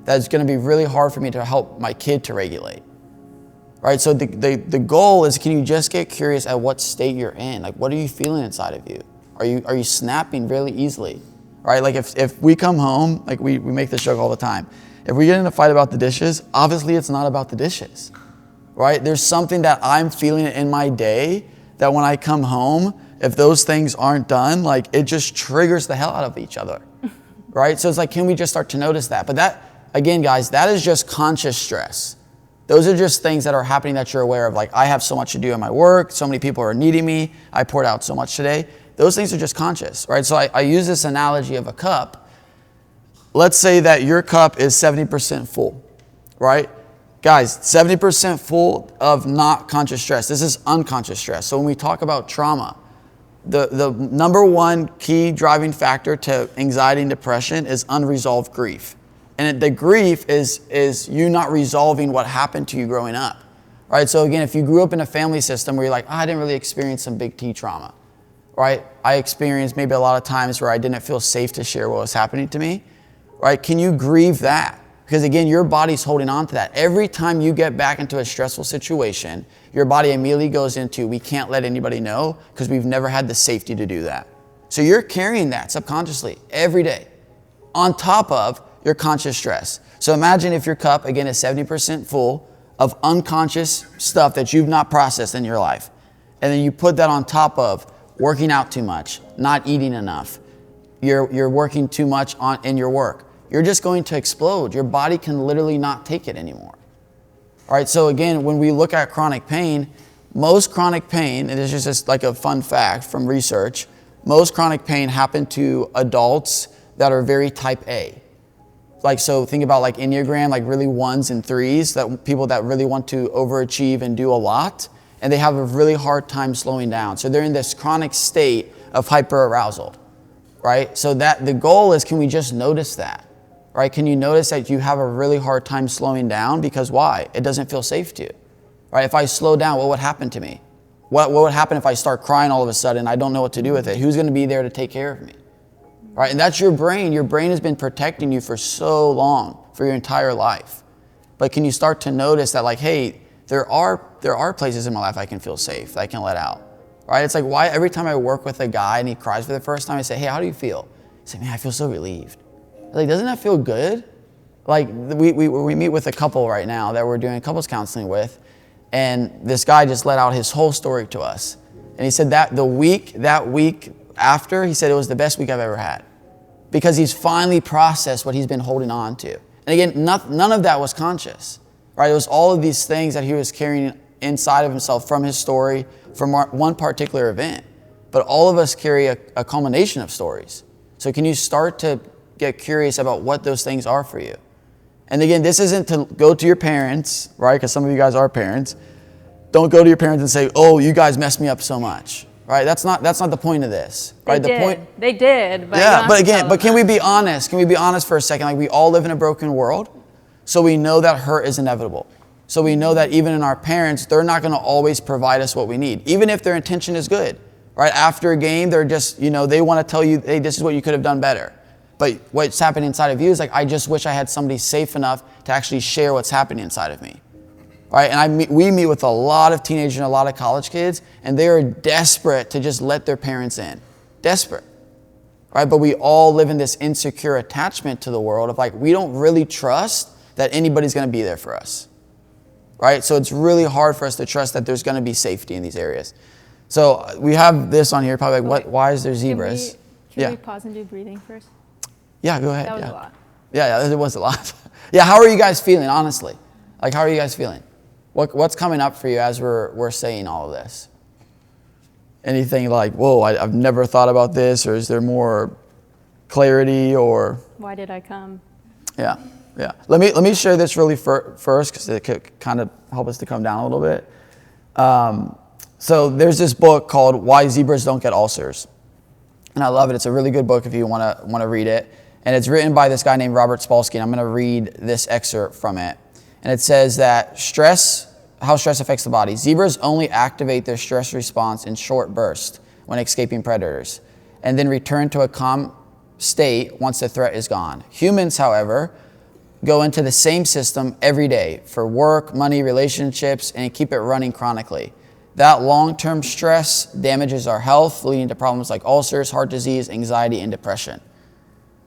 that it's going to be really hard for me to help my kid to regulate. Right? So the goal is, can you just get curious at what state you're in? Like, what are you feeling inside of you? Are you snapping really easily? Right? Like if we come home, like we make this joke all the time. If we get in a fight about the dishes, obviously it's not about the dishes. Right? There's something that I'm feeling in my day that when I come home, if those things aren't done, like it just triggers the hell out of each other. Right? So it's like, can we just start to notice that? But that, again, guys, that is just conscious stress. Those are just things that are happening that you're aware of. Like, I have so much to do in my work. So many people are needing me. I poured out so much today. Those things are just conscious, right? So I use this analogy of a cup. Let's say that your cup is 70% full, right? Guys, 70% full of not conscious stress. This is unconscious stress. So when we talk about trauma, the number one key driving factor to anxiety and depression is unresolved grief. And the grief is you not resolving what happened to you growing up, right? So again, if you grew up in a family system where you're like, I didn't really experience some big T trauma, right? I experienced maybe a lot of times where I didn't feel safe to share what was happening to me, right? Can you grieve that? Because again, your body's holding on to that. Every time you get back into a stressful situation, your body immediately goes into, we can't let anybody know because we've never had the safety to do that. So you're carrying that subconsciously every day on top of your conscious stress. So imagine if your cup, again, is 70% full of unconscious stuff that you've not processed in your life. And then you put that on top of working out too much, not eating enough. You're working too much in your work. You're just going to explode. Your body can literally not take it anymore. All right, so again, when we look at chronic pain, most chronic pain, and this is just like a fun fact from research, most chronic pain happen to adults that are very type A. Like, so think about like Enneagram, like really 1s and 3s, that people that really want to overachieve and do a lot, and they have a really hard time slowing down. So they're in this chronic state of hyperarousal, right? So that the goal is, can we just notice that, right? Can you notice that you have a really hard time slowing down? Because why? It doesn't feel safe to you, right? If I slow down, what would happen to me? What would happen if I start crying all of a sudden? I don't know what to do with it. Who's going to be there to take care of me? Right? And that's your brain. Your brain has been protecting you for so long, for your entire life. But can you start to notice that, like, hey, there are places in my life I can feel safe, that I can let out. Right? It's like, why every time I work with a guy and he cries for the first time, I say, hey, how do you feel? He say, man, I feel so relieved. I'm like, doesn't that feel good? Like, we meet with a couple right now that we're doing couples counseling with, and this guy just let out his whole story to us. And he said that that week after, he said it was the best week I've ever had, because he's finally processed what he's been holding on to. And again, none of that was conscious, right? It was all of these things that he was carrying inside of himself from his story, from one particular event. But all of us carry a culmination of stories. So can you start to get curious about what those things are for you? And again, this isn't to go to your parents, right? Because some of you guys are parents. Don't go to your parents and say, oh, you guys messed me up so much. Right? That's not the point of this. Right? They did. But yeah, but can we be honest? Can we be honest for a second? Like, we all live in a broken world, so we know that hurt is inevitable. So we know that even in our parents, they're not going to always provide us what we need, even if their intention is good. Right? After a game, they're just, they want to tell you, hey, this is what you could have done better. But what's happening inside of you is like, I just wish I had somebody safe enough to actually share what's happening inside of me. Right? And we meet with a lot of teenagers and a lot of college kids, and they are desperate to just let their parents in. Desperate. Right? But we all live in this insecure attachment to the world of like, we don't really trust that anybody's going to be there for us. Right? So it's really hard for us to trust that there's going to be safety in these areas. So we have this on here, probably like, why is there zebras? Can we pause and do breathing first? Yeah, go ahead. That was a lot. Yeah, it was a lot. Yeah, how are you guys feeling, honestly? Like, how are you guys feeling? What's coming up for you as we're saying all of this? Anything like, whoa, I've never thought about this, or is there more clarity, or? Why did I come? Yeah. Let me share this really first, because it could kind of help us to come down a little bit. So there's this book called Why Zebras Don't Get Ulcers. And I love it. It's a really good book if you want to read it. And it's written by this guy named Robert Spolsky, and I'm going to read this excerpt from it. And it says that how stress affects the body. Zebras only activate their stress response in short bursts when escaping predators, and then return to a calm state once the threat is gone. Humans, however, go into the same system every day for work, money, relationships, and keep it running chronically. That long-term stress damages our health, leading to problems like ulcers, heart disease, anxiety, and depression.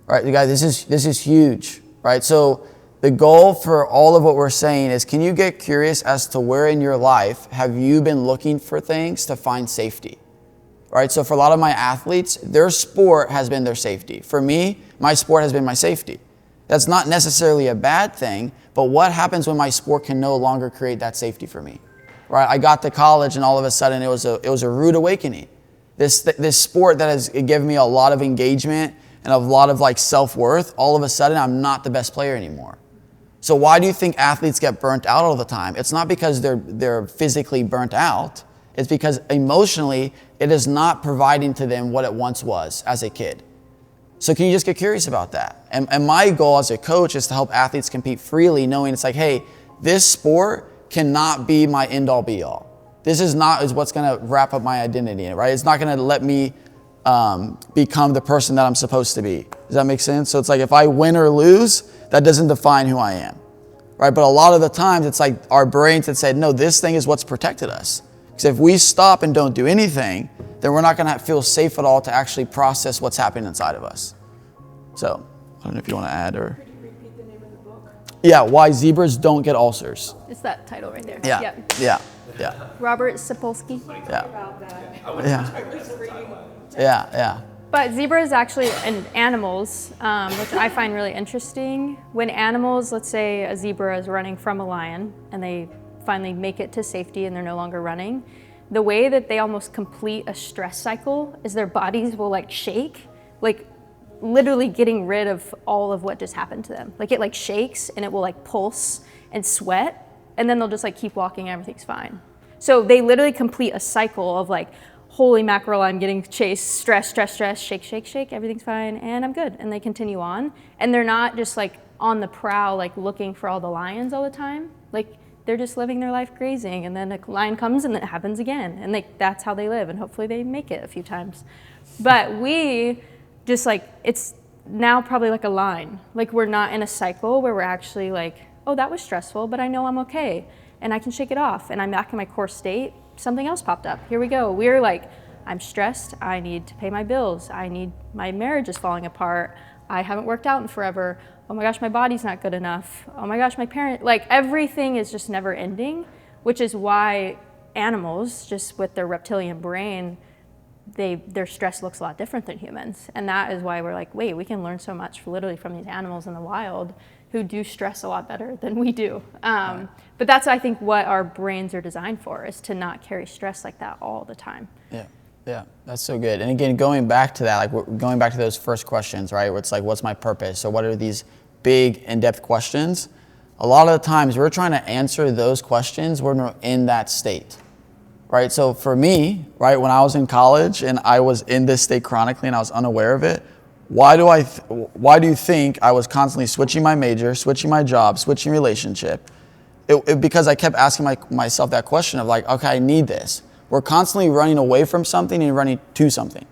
Right, you guys, this is huge, right? So the goal for all of what we're saying is, can you get curious as to where in your life have you been looking for things to find safety? Right? So for a lot of my athletes, their sport has been their safety. For me, my sport has been my safety. That's not necessarily a bad thing, but what happens when my sport can no longer create that safety for me? Right? I got to college and all of a sudden it was a rude awakening. This sport that has given me a lot of engagement and a lot of like self-worth, all of a sudden I'm not the best player anymore. So why do you think athletes get burnt out all the time? It's not because they're physically burnt out. It's because emotionally it is not providing to them what it once was as a kid. So can you just get curious about that? And my goal as a coach is to help athletes compete freely, knowing it's like, hey, this sport cannot be my end-all be-all. This is what's going to wrap up my identity, right? It's not going to let me become the person that I'm supposed to be. Does that make sense? So it's like if I win or lose, that doesn't define who I am, right? But a lot of the times it's like our brains that said, no, this thing is what's protected us. Because if we stop and don't do anything, then we're not going to feel safe at all to actually process what's happening inside of us. So I don't know if you want to add or. Could you repeat the name of the book? Yeah, Why Zebras Don't Get Ulcers. It's that title right there. Yeah. Yep. Yeah. Robert Sapolsky. Yeah. About that. Yeah. But zebras actually, and animals, which I find really interesting, when animals, let's say a zebra is running from a lion and they finally make it to safety and they're no longer running, the way that they almost complete a stress cycle is their bodies will like shake, like literally getting rid of all of what just happened to them. Like it like shakes and it will like pulse and sweat, and then they'll just like keep walking and everything's fine. So they literally complete a cycle of like, holy mackerel, I'm getting chased, stress, shake, everything's fine, and I'm good. And they continue on. And they're not just like on the prowl, like looking for all the lions all the time. Like they're just living their life grazing, and then a lion comes and it happens again. And like that's how they live, and hopefully they make it a few times. But we just like, it's now probably like a line. Like we're not in a cycle where we're actually like, oh, that was stressful, but I know I'm okay. And I can shake it off, and I'm back in my core state. Something else popped up. Here we go. We're like, I'm stressed. I need to pay my bills. My marriage is falling apart. I haven't worked out in forever. Oh my gosh, my body's not good enough. Oh my gosh, like everything is just never ending, which is why animals, just with their reptilian brain, their stress looks a lot different than humans. And that is why we're like, wait, we can learn so much literally from these animals in the wild who do stress a lot better than we do. But that's, I think, what our brains are designed for, is to not carry stress like that all the time. Yeah, that's so good. And again, going back to that, like we're going back to those first questions, right? Where it's like, what's my purpose? So what are these big, in-depth questions? A lot of the times we're trying to answer those questions when we're in that state, right? So for me, right, when I was in college and I was in this state chronically and I was unaware of it, why do you think I was constantly switching my major, switching my job, switching relationship? Because I kept asking myself that question of like, okay, I need this. We're constantly running away from something and running to something,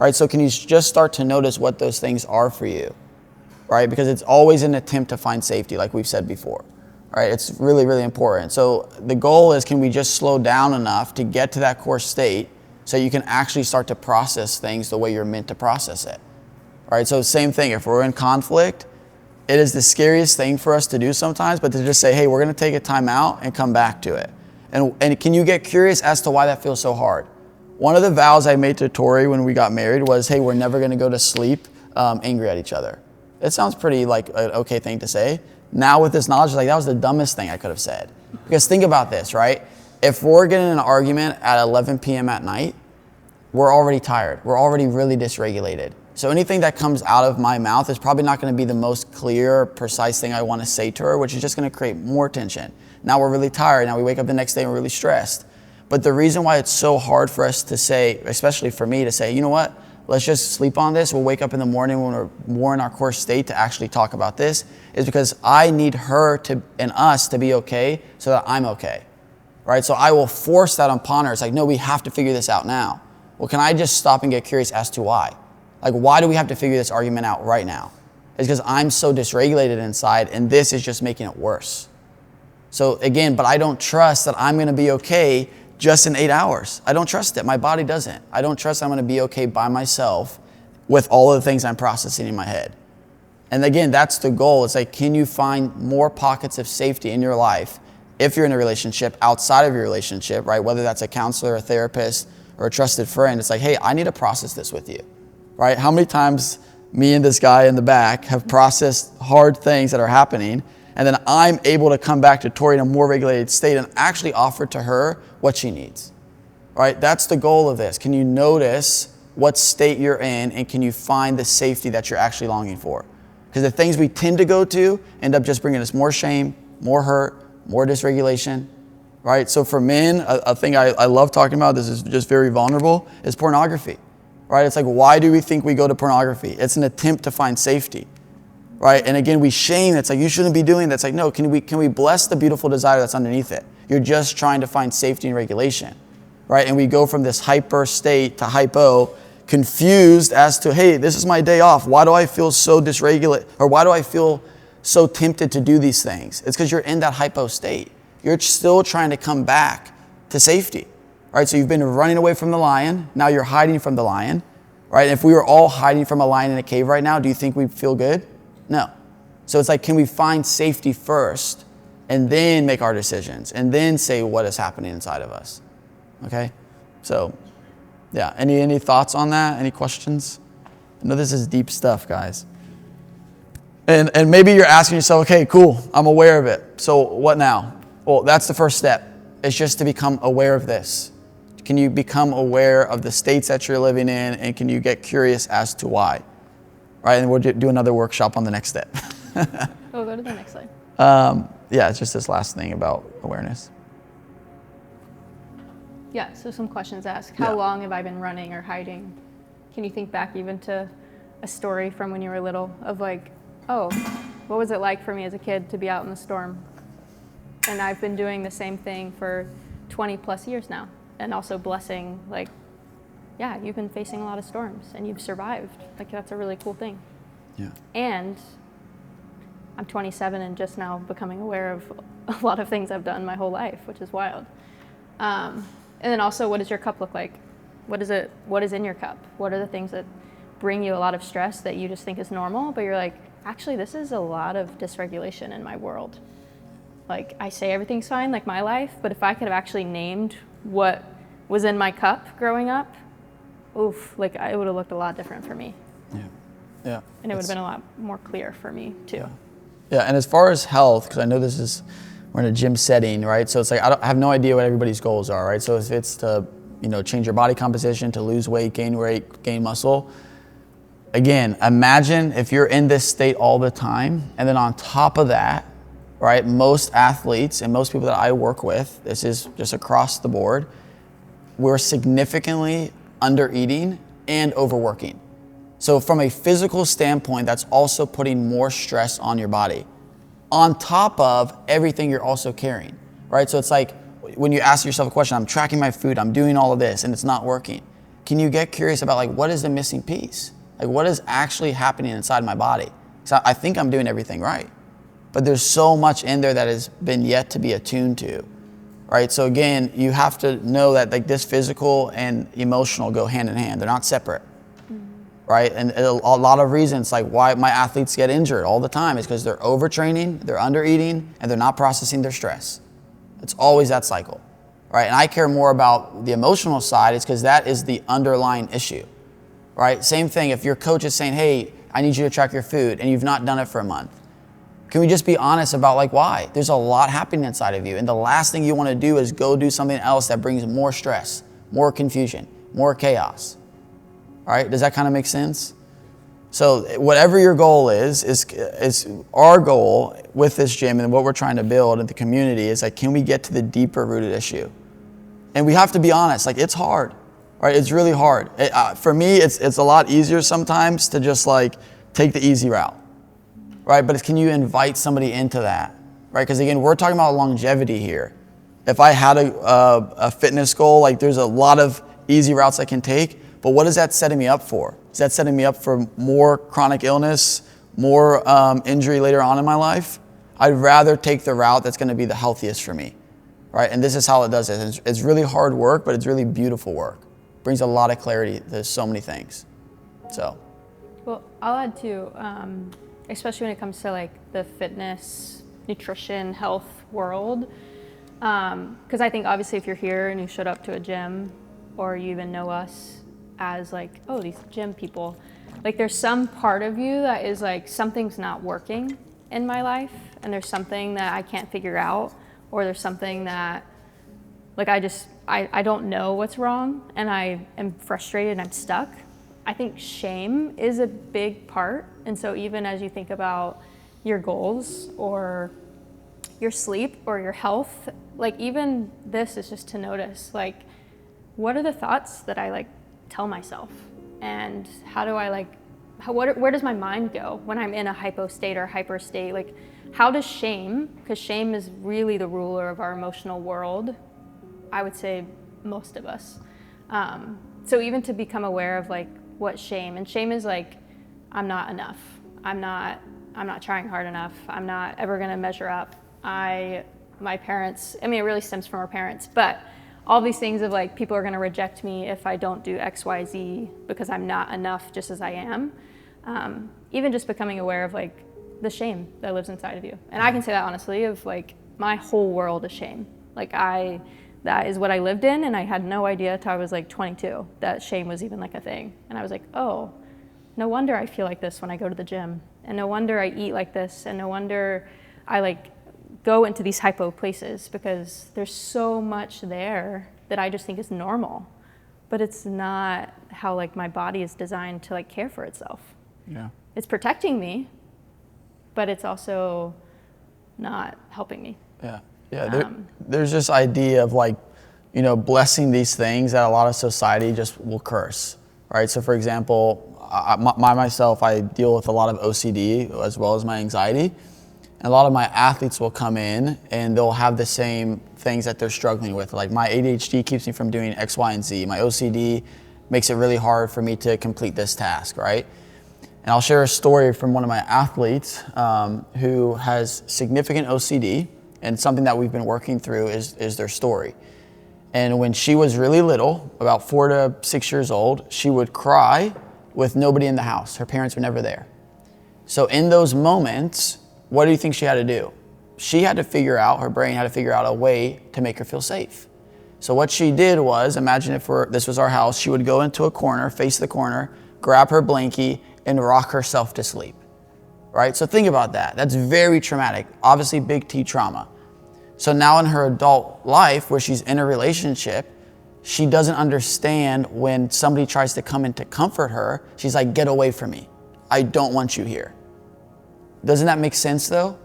right? So can you just start to notice what those things are for you, right? Because it's always an attempt to find safety, like we've said before, right? It's really, really important. So the goal is, can we just slow down enough to get to that core state so you can actually start to process things the way you're meant to process it, right? So same thing, if we're in conflict, it is the scariest thing for us to do sometimes, but to just say, hey, we're gonna take a time out and come back to it. And can you get curious as to why that feels so hard? One of the vows I made to Tori when we got married was, hey, we're never gonna go to sleep angry at each other. It sounds pretty like an okay thing to say. Now with this knowledge, like that was the dumbest thing I could have said. Because think about this, right? If we're getting in an argument at 11 p.m. at night, we're already tired. We're already really dysregulated. So anything that comes out of my mouth is probably not going to be the most clear, precise thing I want to say to her, which is just going to create more tension. Now we're really tired. Now we wake up the next day and we're really stressed. But the reason why it's so hard for us to say, especially for me to say, you know what, let's just sleep on this. We'll wake up in the morning when we're more in our core state to actually talk about this, is because I need her to and us to be okay so that I'm okay, right? So I will force that upon her. It's like, no, we have to figure this out now. Well, can I just stop and get curious as to why? Like, why do we have to figure this argument out right now? It's because I'm so dysregulated inside, and this is just making it worse. So again, but I don't trust that I'm gonna be okay just in 8 hours. I don't trust it. My body doesn't. I don't trust I'm gonna be okay by myself with all of the things I'm processing in my head. And again, that's the goal. It's like, can you find more pockets of safety in your life if you're in a relationship, outside of your relationship, right? Whether that's a counselor, a therapist, or a trusted friend. It's like, hey, I need to process this with you. Right? How many times me and this guy in the back have processed hard things that are happening, and then I'm able to come back to Tori in a more regulated state and actually offer to her what she needs, right? That's the goal of this. Can you notice what state you're in, and can you find the safety that you're actually longing for? Because the things we tend to go to end up just bringing us more shame, more hurt, more dysregulation, right? So for men, a thing I love talking about, this is just very vulnerable, is pornography. Right? It's like, why do we think we go to pornography? It's an attempt to find safety, right? And again, we shame. It's like, you shouldn't be doing that. It's like, no, can we bless the beautiful desire that's underneath it? You're just trying to find safety and regulation, right? And we go from this hyper state to hypo, confused as to, hey, this is my day off. Why do I feel so dysregulated? Or why do I feel so tempted to do these things? It's because you're in that hypo state. You're still trying to come back to safety. Right, so you've been running away from the lion. Now you're hiding from the lion, right? If we were all hiding from a lion in a cave right now, do you think we'd feel good? No. So it's like, can we find safety first and then make our decisions and then say what is happening inside of us? Okay? So, yeah. Any thoughts on that? Any questions? I know this is deep stuff, guys. And maybe you're asking yourself, okay, cool, I'm aware of it. So what now? Well, that's the first step. It's just to become aware of this. Can you become aware of the states that you're living in, and can you get curious as to why? Right, and we'll do another workshop on the next step. We'll go to the next slide. Yeah, it's just this last thing about awareness. Yeah, so some questions asked. How long have I been running or hiding? Can you think back even to a story from when you were little of like, oh, what was it like for me as a kid to be out in the storm? And I've been doing the same thing for 20 plus years now. And also blessing, like, yeah, you've been facing a lot of storms and you've survived. Like, that's a really cool thing. Yeah. And I'm 27 and just now becoming aware of a lot of things I've done my whole life, which is wild. And then also, what does your cup look like? What is in your cup? What are the things that bring you a lot of stress that you just think is normal, but you're like, actually, this is a lot of dysregulation in my world. Like, I say everything's fine, like my life, but if I could have actually named what was in my cup growing up, oof, like it would have looked a lot different for me. Yeah. Yeah. And it would have been a lot more clear for me too. Yeah, and as far as health, because I know we're in a gym setting, right? So it's like, I have no idea what everybody's goals are, right? So if it's to, change your body composition, to lose weight, gain muscle, again, imagine if you're in this state all the time, and then on top of that, right, most athletes and most people that I work with, this is just across the board, we're significantly under eating and overworking. So from a physical standpoint, that's also putting more stress on your body on top of everything you're also carrying, right? So it's like when you ask yourself a question, I'm tracking my food, I'm doing all of this, and it's not working. can you get curious about like, what is the missing piece? Like what is actually happening inside my body? So I think I'm doing everything right, but there's so much in there that has been yet to be attuned to, right? So again, you have to know that like this physical and emotional go hand in hand. They're not separate, right? And a lot of reasons like why my athletes get injured all the time is because they're overtraining, they're under eating, and they're not processing their stress. It's always that cycle, right? And I care more about the emotional side is because that is the underlying issue, right? Same thing if your coach is saying, hey, I need you to track your food and you've not done it for a month. Can we just be honest about like why? There's a lot happening inside of you, and the last thing you want to do is go do something else that brings more stress, more confusion, more chaos. All right, does that kind of make sense? So whatever your goal is our goal with this gym and what we're trying to build in the community is like, can we get to the deeper rooted issue? And we have to be honest, like it's hard, right? It's really hard. For me, it's a lot easier sometimes to just like take the easy route, right? But can you invite somebody into that, right? Because again, we're talking about longevity here. If I had a fitness goal, like there's a lot of easy routes I can take, but what is that setting me up for? Is that setting me up for more chronic illness, more injury later on in my life? I'd rather take the route that's going to be the healthiest for me, right? And this is how it does it. It's really hard work, but it's really beautiful work. Brings a lot of clarity to so many things. So. Well, I'll add too, especially when it comes to like the fitness, nutrition, health world, because I think obviously if you're here and you showed up to a gym or you even know us as like, oh, these gym people, like there's some part of you that is like, something's not working in my life and there's something that I can't figure out, or there's something that like I don't know what's wrong and I am frustrated and I'm stuck. I think shame is a big part. And so even as you think about your goals or your sleep or your health, like even this is just to notice, like, what are the thoughts that I like tell myself? And how do I like, where does my mind go when I'm in a hypo state or hyper state? Like, how does shame, because shame is really the ruler of our emotional world, I would say most of us. So even to become aware of like what shame, and shame is like, I'm not enough. I'm not trying hard enough. I'm not ever gonna measure up. My parents, I mean, it really stems from our parents, but all these things of like, people are gonna reject me if I don't do X, Y, Z because I'm not enough just as I am. Even just becoming aware of like the shame that lives inside of you. And I can say that honestly of like, my whole world is shame. Like that is what I lived in, and I had no idea till I was like 22 that shame was even like a thing. And I was like, oh, no wonder I feel like this when I go to the gym, and no wonder I eat like this, and no wonder I like go into these hypo places, because there's so much there that I just think is normal, but it's not how like my body is designed to like care for itself. Yeah. It's protecting me, but it's also not helping me. Yeah. Yeah, there's this idea of like, you know, blessing these things that a lot of society just will curse, right? So for example, myself, I deal with a lot of OCD as well as my anxiety. And a lot of my athletes will come in and they'll have the same things that they're struggling with. Like my ADHD keeps me from doing X, Y, and Z. My OCD makes it really hard for me to complete this task, right? And I'll share a story from one of my athletes who has significant OCD. And something that we've been working through is their story. And when she was really little, about 4 to 6 years old, she would cry with nobody in the house. Her parents were never there. So in those moments, what do you think she had to do? She had to figure out, her brain had to figure out a way to make her feel safe. So what she did was, imagine if this was our house, she would go into a corner, face the corner, grab her blankie, and rock herself to sleep. Right? So think about that. That's very traumatic. Obviously big T trauma. So now in her adult life where she's in a relationship, she doesn't understand when somebody tries to come in to comfort her. She's like, get away from me. I don't want you here. Doesn't that make sense though?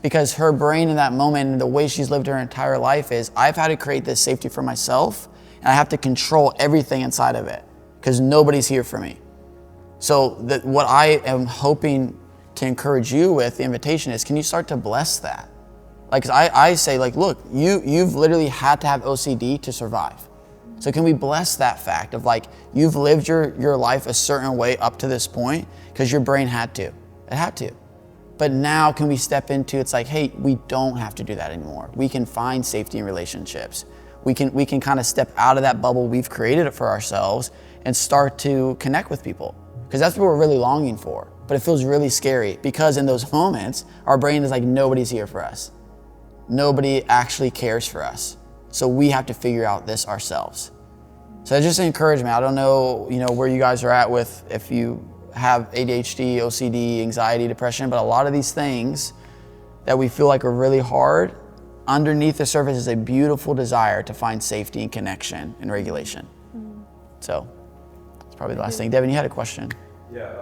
Because her brain in that moment and the way she's lived her entire life is, I've had to create this safety for myself and I have to control everything inside of it because nobody's here for me. So what I am hoping to encourage you with the invitation is, can you start to bless that? Like, 'cause I say like, look, you've literally had to have OCD to survive. So can we bless that fact of like, you've lived your life a certain way up to this point because your brain had to. It had to. But now can we step into, it's like, hey, we don't have to do that anymore. We can find safety in relationships. We can kind of step out of that bubble we've created for ourselves and start to connect with people. Because that's what we're really longing for. But it feels really scary because in those moments, our brain is like, nobody's here for us. Nobody actually cares for us. So we have to figure out this ourselves. So that's just an encouragement. I don't know, where you guys are at with if you have ADHD, OCD, anxiety, depression, but a lot of these things that we feel like are really hard, underneath the surface is a beautiful desire to find safety and connection and regulation. So that's probably the last thing. Devin, you had a question. Yeah,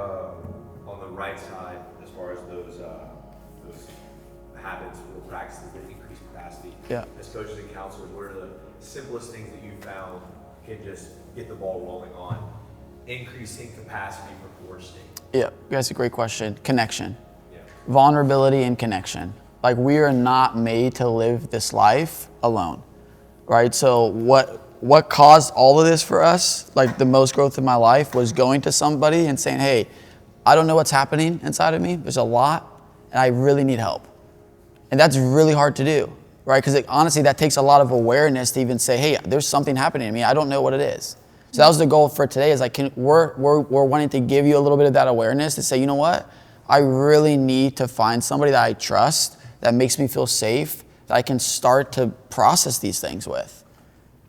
on the right side, as far as those habits or practices that increase capacity, as coaches and counselors, what are the simplest things that you found can just get the ball rolling on increasing capacity for core state? Yeah, that's a great question. Connection. Yeah. Vulnerability and connection. Like, we are not made to live this life alone, right? So what caused all of this for us, like the most growth in my life, was going to somebody and saying, hey, I don't know what's happening inside of me. There's a lot, and I really need help. And that's really hard to do, right? Because honestly, that takes a lot of awareness to even say, hey, there's something happening to me. I don't know what it is. So that was the goal for today, is like, we're wanting to give you a little bit of that awareness to say, you know what? I really need to find somebody that I trust, that makes me feel safe, that I can start to process these things with.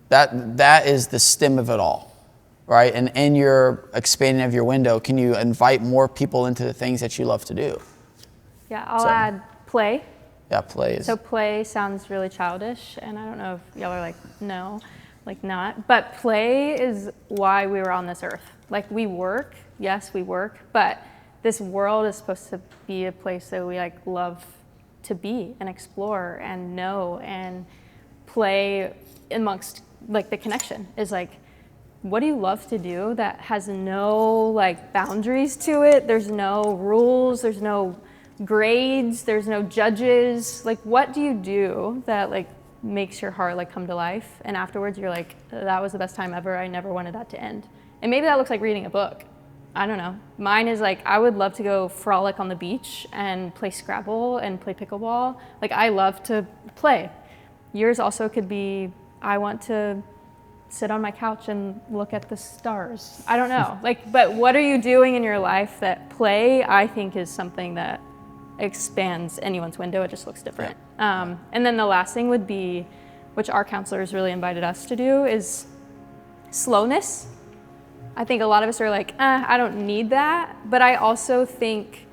That is the stem of it all, right? And in your expanding of your window, can you invite more people into the things that you love to do? Yeah, I'll add play. Yeah, play is. So play sounds really childish, and I don't know if y'all are like, no, like not. But play is why we were on this earth. Like, we work, yes, we work, but this world is supposed to be a place that we like love to be and explore and know and play amongst, like, the connection is like, what do you love to do that has no like boundaries to it? There's no rules, there's no grades, there's no judges. Like, what do you do that like makes your heart like come to life? And afterwards you're like, that was the best time ever. I never wanted that to end. And maybe that looks like reading a book. I don't know. Mine is like, I would love to go frolic on the beach and play Scrabble and play pickleball. Like, I love to play. Yours also could be, I want to sit on my couch and look at the stars. I don't know. Like, but what are you doing in your life that play, I think, is something that expands anyone's window. It just looks different. And then the last thing would be, which our counselors really invited us to do, is slowness. I think a lot of us are like, I don't need that. But I also think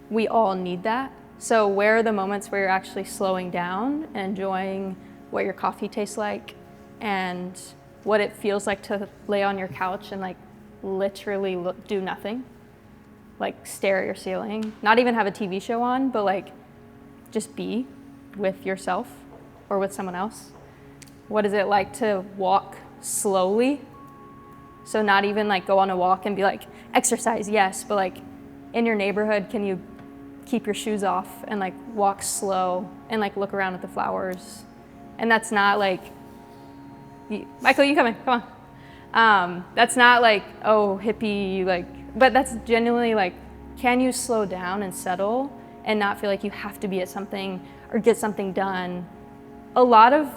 we all need that. So where are the moments where you're actually slowing down and enjoying what your coffee tastes like and what it feels like to lay on your couch and like literally do nothing? Like, stare at your ceiling, not even have a TV show on, but like just be with yourself or with someone else. What is it like to walk slowly? So not even like go on a walk and be like, exercise, yes, but like in your neighborhood, can you keep your shoes off and like walk slow and like look around at the flowers? And that's not like, Michael, you come in, come on. That's not like, oh, hippie, like, but that's genuinely like, can you slow down and settle and not feel like you have to be at something or get something done? A lot of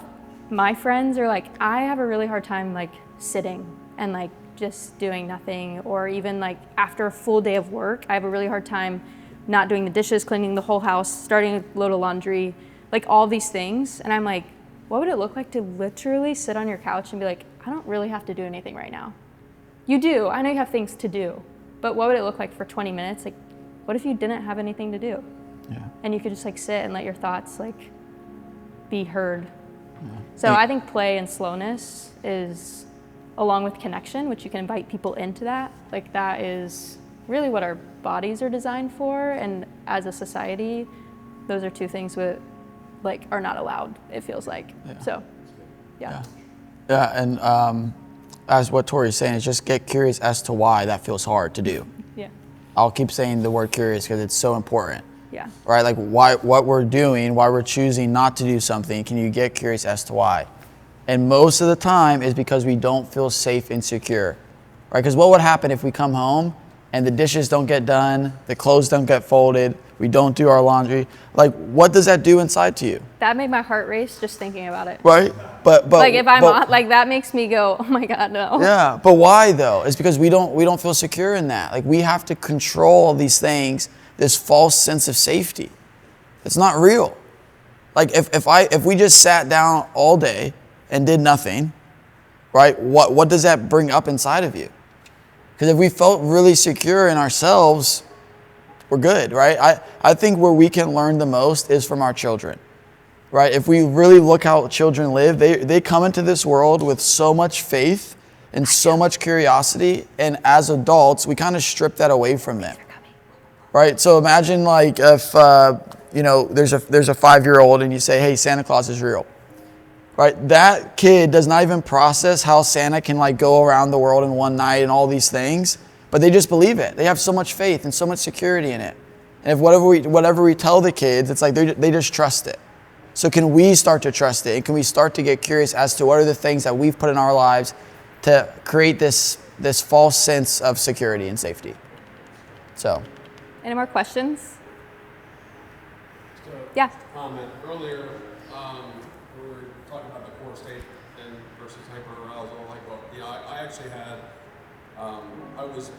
my friends are like, I have a really hard time like sitting and like just doing nothing, or even like after a full day of work, I have a really hard time not doing the dishes, cleaning the whole house, starting a load of laundry, like all these things. And I'm like, what would it look like to literally sit on your couch and be like, I don't really have to do anything right now? You do, I know you have things to do, but what would it look like for 20 minutes? Like, what if you didn't have anything to do? Yeah. And you could just like sit and let your thoughts like be heard. Yeah. So I think play and slowness is, along with connection, which you can invite people into that, like that is really what our bodies are designed for. And as a society, those are two things that like are not allowed, it feels like. Yeah. So, yeah. And as what Tori's saying, is just get curious as to why that feels hard to do. Yeah. I'll keep saying the word curious because it's so important. Yeah. Right? Like, what we're doing, why we're choosing not to do something, can you get curious as to why? And most of the time is because we don't feel safe and secure, right? Because what would happen if we come home and the dishes don't get done, the clothes don't get folded, we don't do our laundry? Like, what does that do inside to you? That made my heart race just thinking about it. Right? But Like if I'm on, like that makes me go, oh my God, no. yeah, but why though? It's because we don't feel secure in that. Like, we have to control these things, this false sense of safety. It's not real. Like if we just sat down all day and did nothing, right? What does that bring up inside of you? Because if we felt really secure in ourselves, we're good, right? I think where we can learn the most is from our children, right? If we really look how children live, they come into this world with so much faith and so much curiosity, and as adults, we kind of strip that away from them, right? So imagine like if there's a 5-year-old and you say, hey, Santa Claus is real. Right, that kid does not even process how Santa can like go around the world in one night and all these things, but they just believe it. They have so much faith and so much security in it. And if whatever we tell the kids, it's like they just trust it. So can we start to trust it? And can we start to get curious as to what are the things that we've put in our lives to create this false sense of security and safety? So. Any more questions? So, Yeah. Comment earlier, we were talking about the core state and versus hyperarousal. I actually had, I was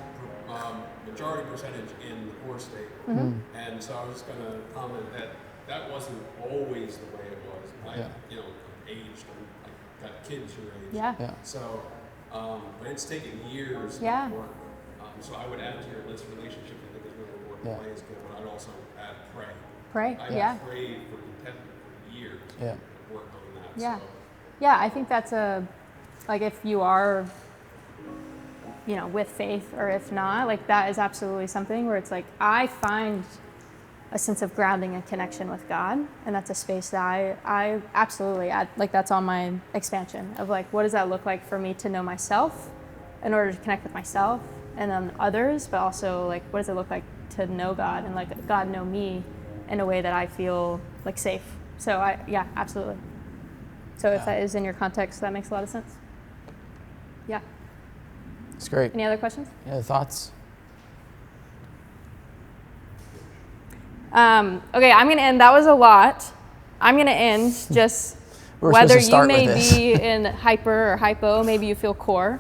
majority percentage in the core state, and so I was going to comment that wasn't always the way it was. Aged, I got kids your age. Yeah. So, but it's taken years Yeah. of work. So I would add to your list relationship. I think is really important. Yeah. Play is good, but I'd also add pray. Pray. I've Yeah. prayed for contentment for years. Yeah. Worked on that. Yeah. So. Yeah, I think that's like if you are, with faith, or if not, like that is absolutely something where it's like, I find a sense of grounding and connection with God. And that's a space that I absolutely add, like that's on my expansion of like, what does that look like for me to know myself in order to connect with myself and then others, but also like, what does it look like to know God and like God know me in a way that I feel like safe. So yeah, absolutely. So if that is in your context, that makes a lot of sense. Yeah. It's great. Any other questions? Yeah, thoughts? Okay, I'm going to end. That was a lot. I'm going to end just whether you may be in hyper or hypo, maybe you feel core.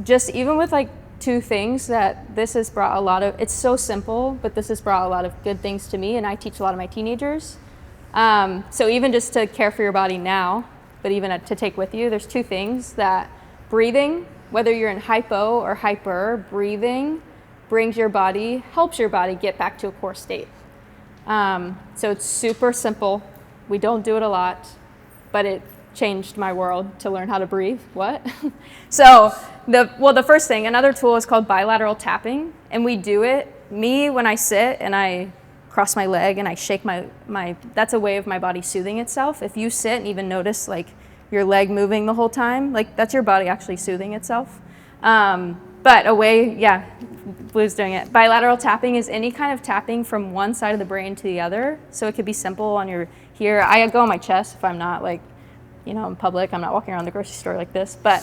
Just even with like 2 things that this has brought a lot of, it's so simple, but this has brought a lot of good things to me, and I teach a lot of my teenagers. So even just to care for your body now, but even to take with you, there's 2 things that breathing, whether you're in hypo or hyper, breathing helps your body get back to a core state. So it's super simple. We don't do it a lot, but it changed my world to learn how to breathe. What? So the first thing, another tool is called bilateral tapping, and we do it, when I sit and I cross my leg and I shake my that's a way of my body soothing itself. If you sit and even notice like your leg moving the whole time, like that's your body actually soothing itself. But Blue's doing it. Bilateral tapping is any kind of tapping from one side of the brain to the other. So it could be simple on your here. I go on my chest if I'm not like, in public. I'm not walking around the grocery store like this, but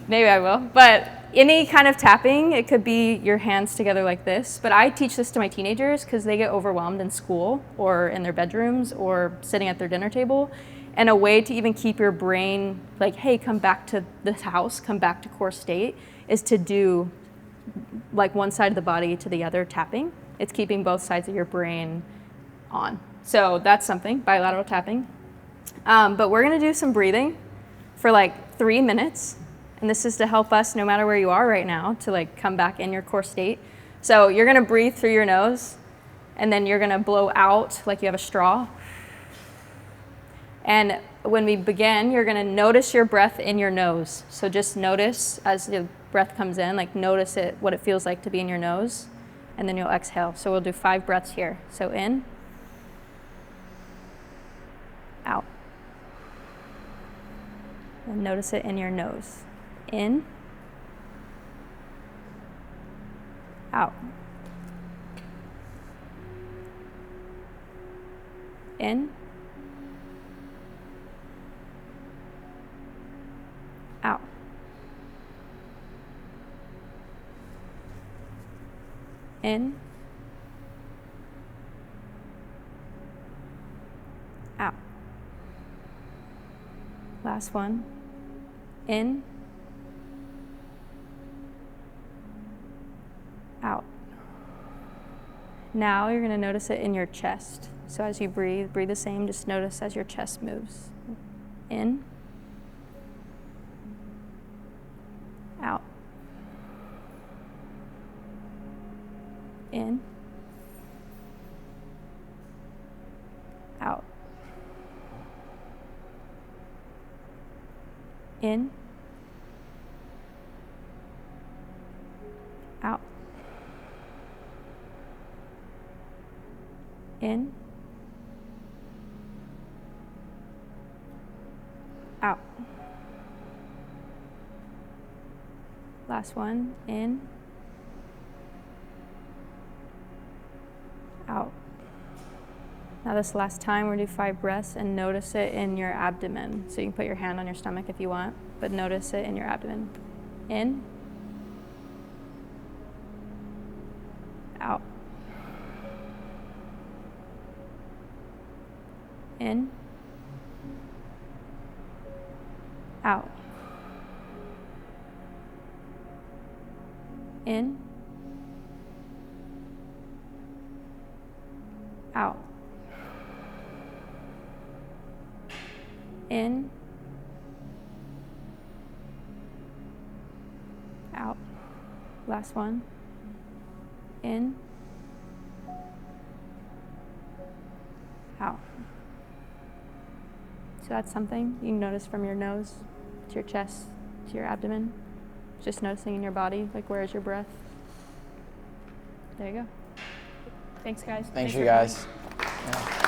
maybe I will. But any kind of tapping, it could be your hands together like this. But I teach this to my teenagers because they get overwhelmed in school or in their bedrooms or sitting at their dinner table. And a way to even keep your brain like, hey, come back to this house, come back to core state, is to do like one side of the body to the other tapping. It's keeping both sides of your brain on. So that's something, bilateral tapping. But we're gonna do some breathing for like 3 minutes. And this is to help us, no matter where you are right now, to like come back in your core state. So you're gonna breathe through your nose, and then you're gonna blow out like you have a straw. And when we begin, you're gonna notice your breath in your nose. So just notice as the breath comes in, like notice it, what it feels like to be in your nose, and then you'll exhale. So we'll do 5 breaths here. So in, out. And notice it in your nose. In, out. In, In. Out. Last one. In. Out. Now you're going to notice it in your chest. So as you breathe the same, just notice as your chest moves. In. Out. In. Out. In. Out. In. Out. Last one. In. Out. Now this last time, we're going to do 5 breaths and notice it in your abdomen. So you can put your hand on your stomach if you want, but notice it in your abdomen. In. Out. In. Out. In. Out. In. Out. Last one. In. Out. So that's something you can notice from your nose to your chest to your abdomen. Just noticing in your body, like where is your breath? There you go. Thanks, guys. Thanks for you coming. guys. Yeah.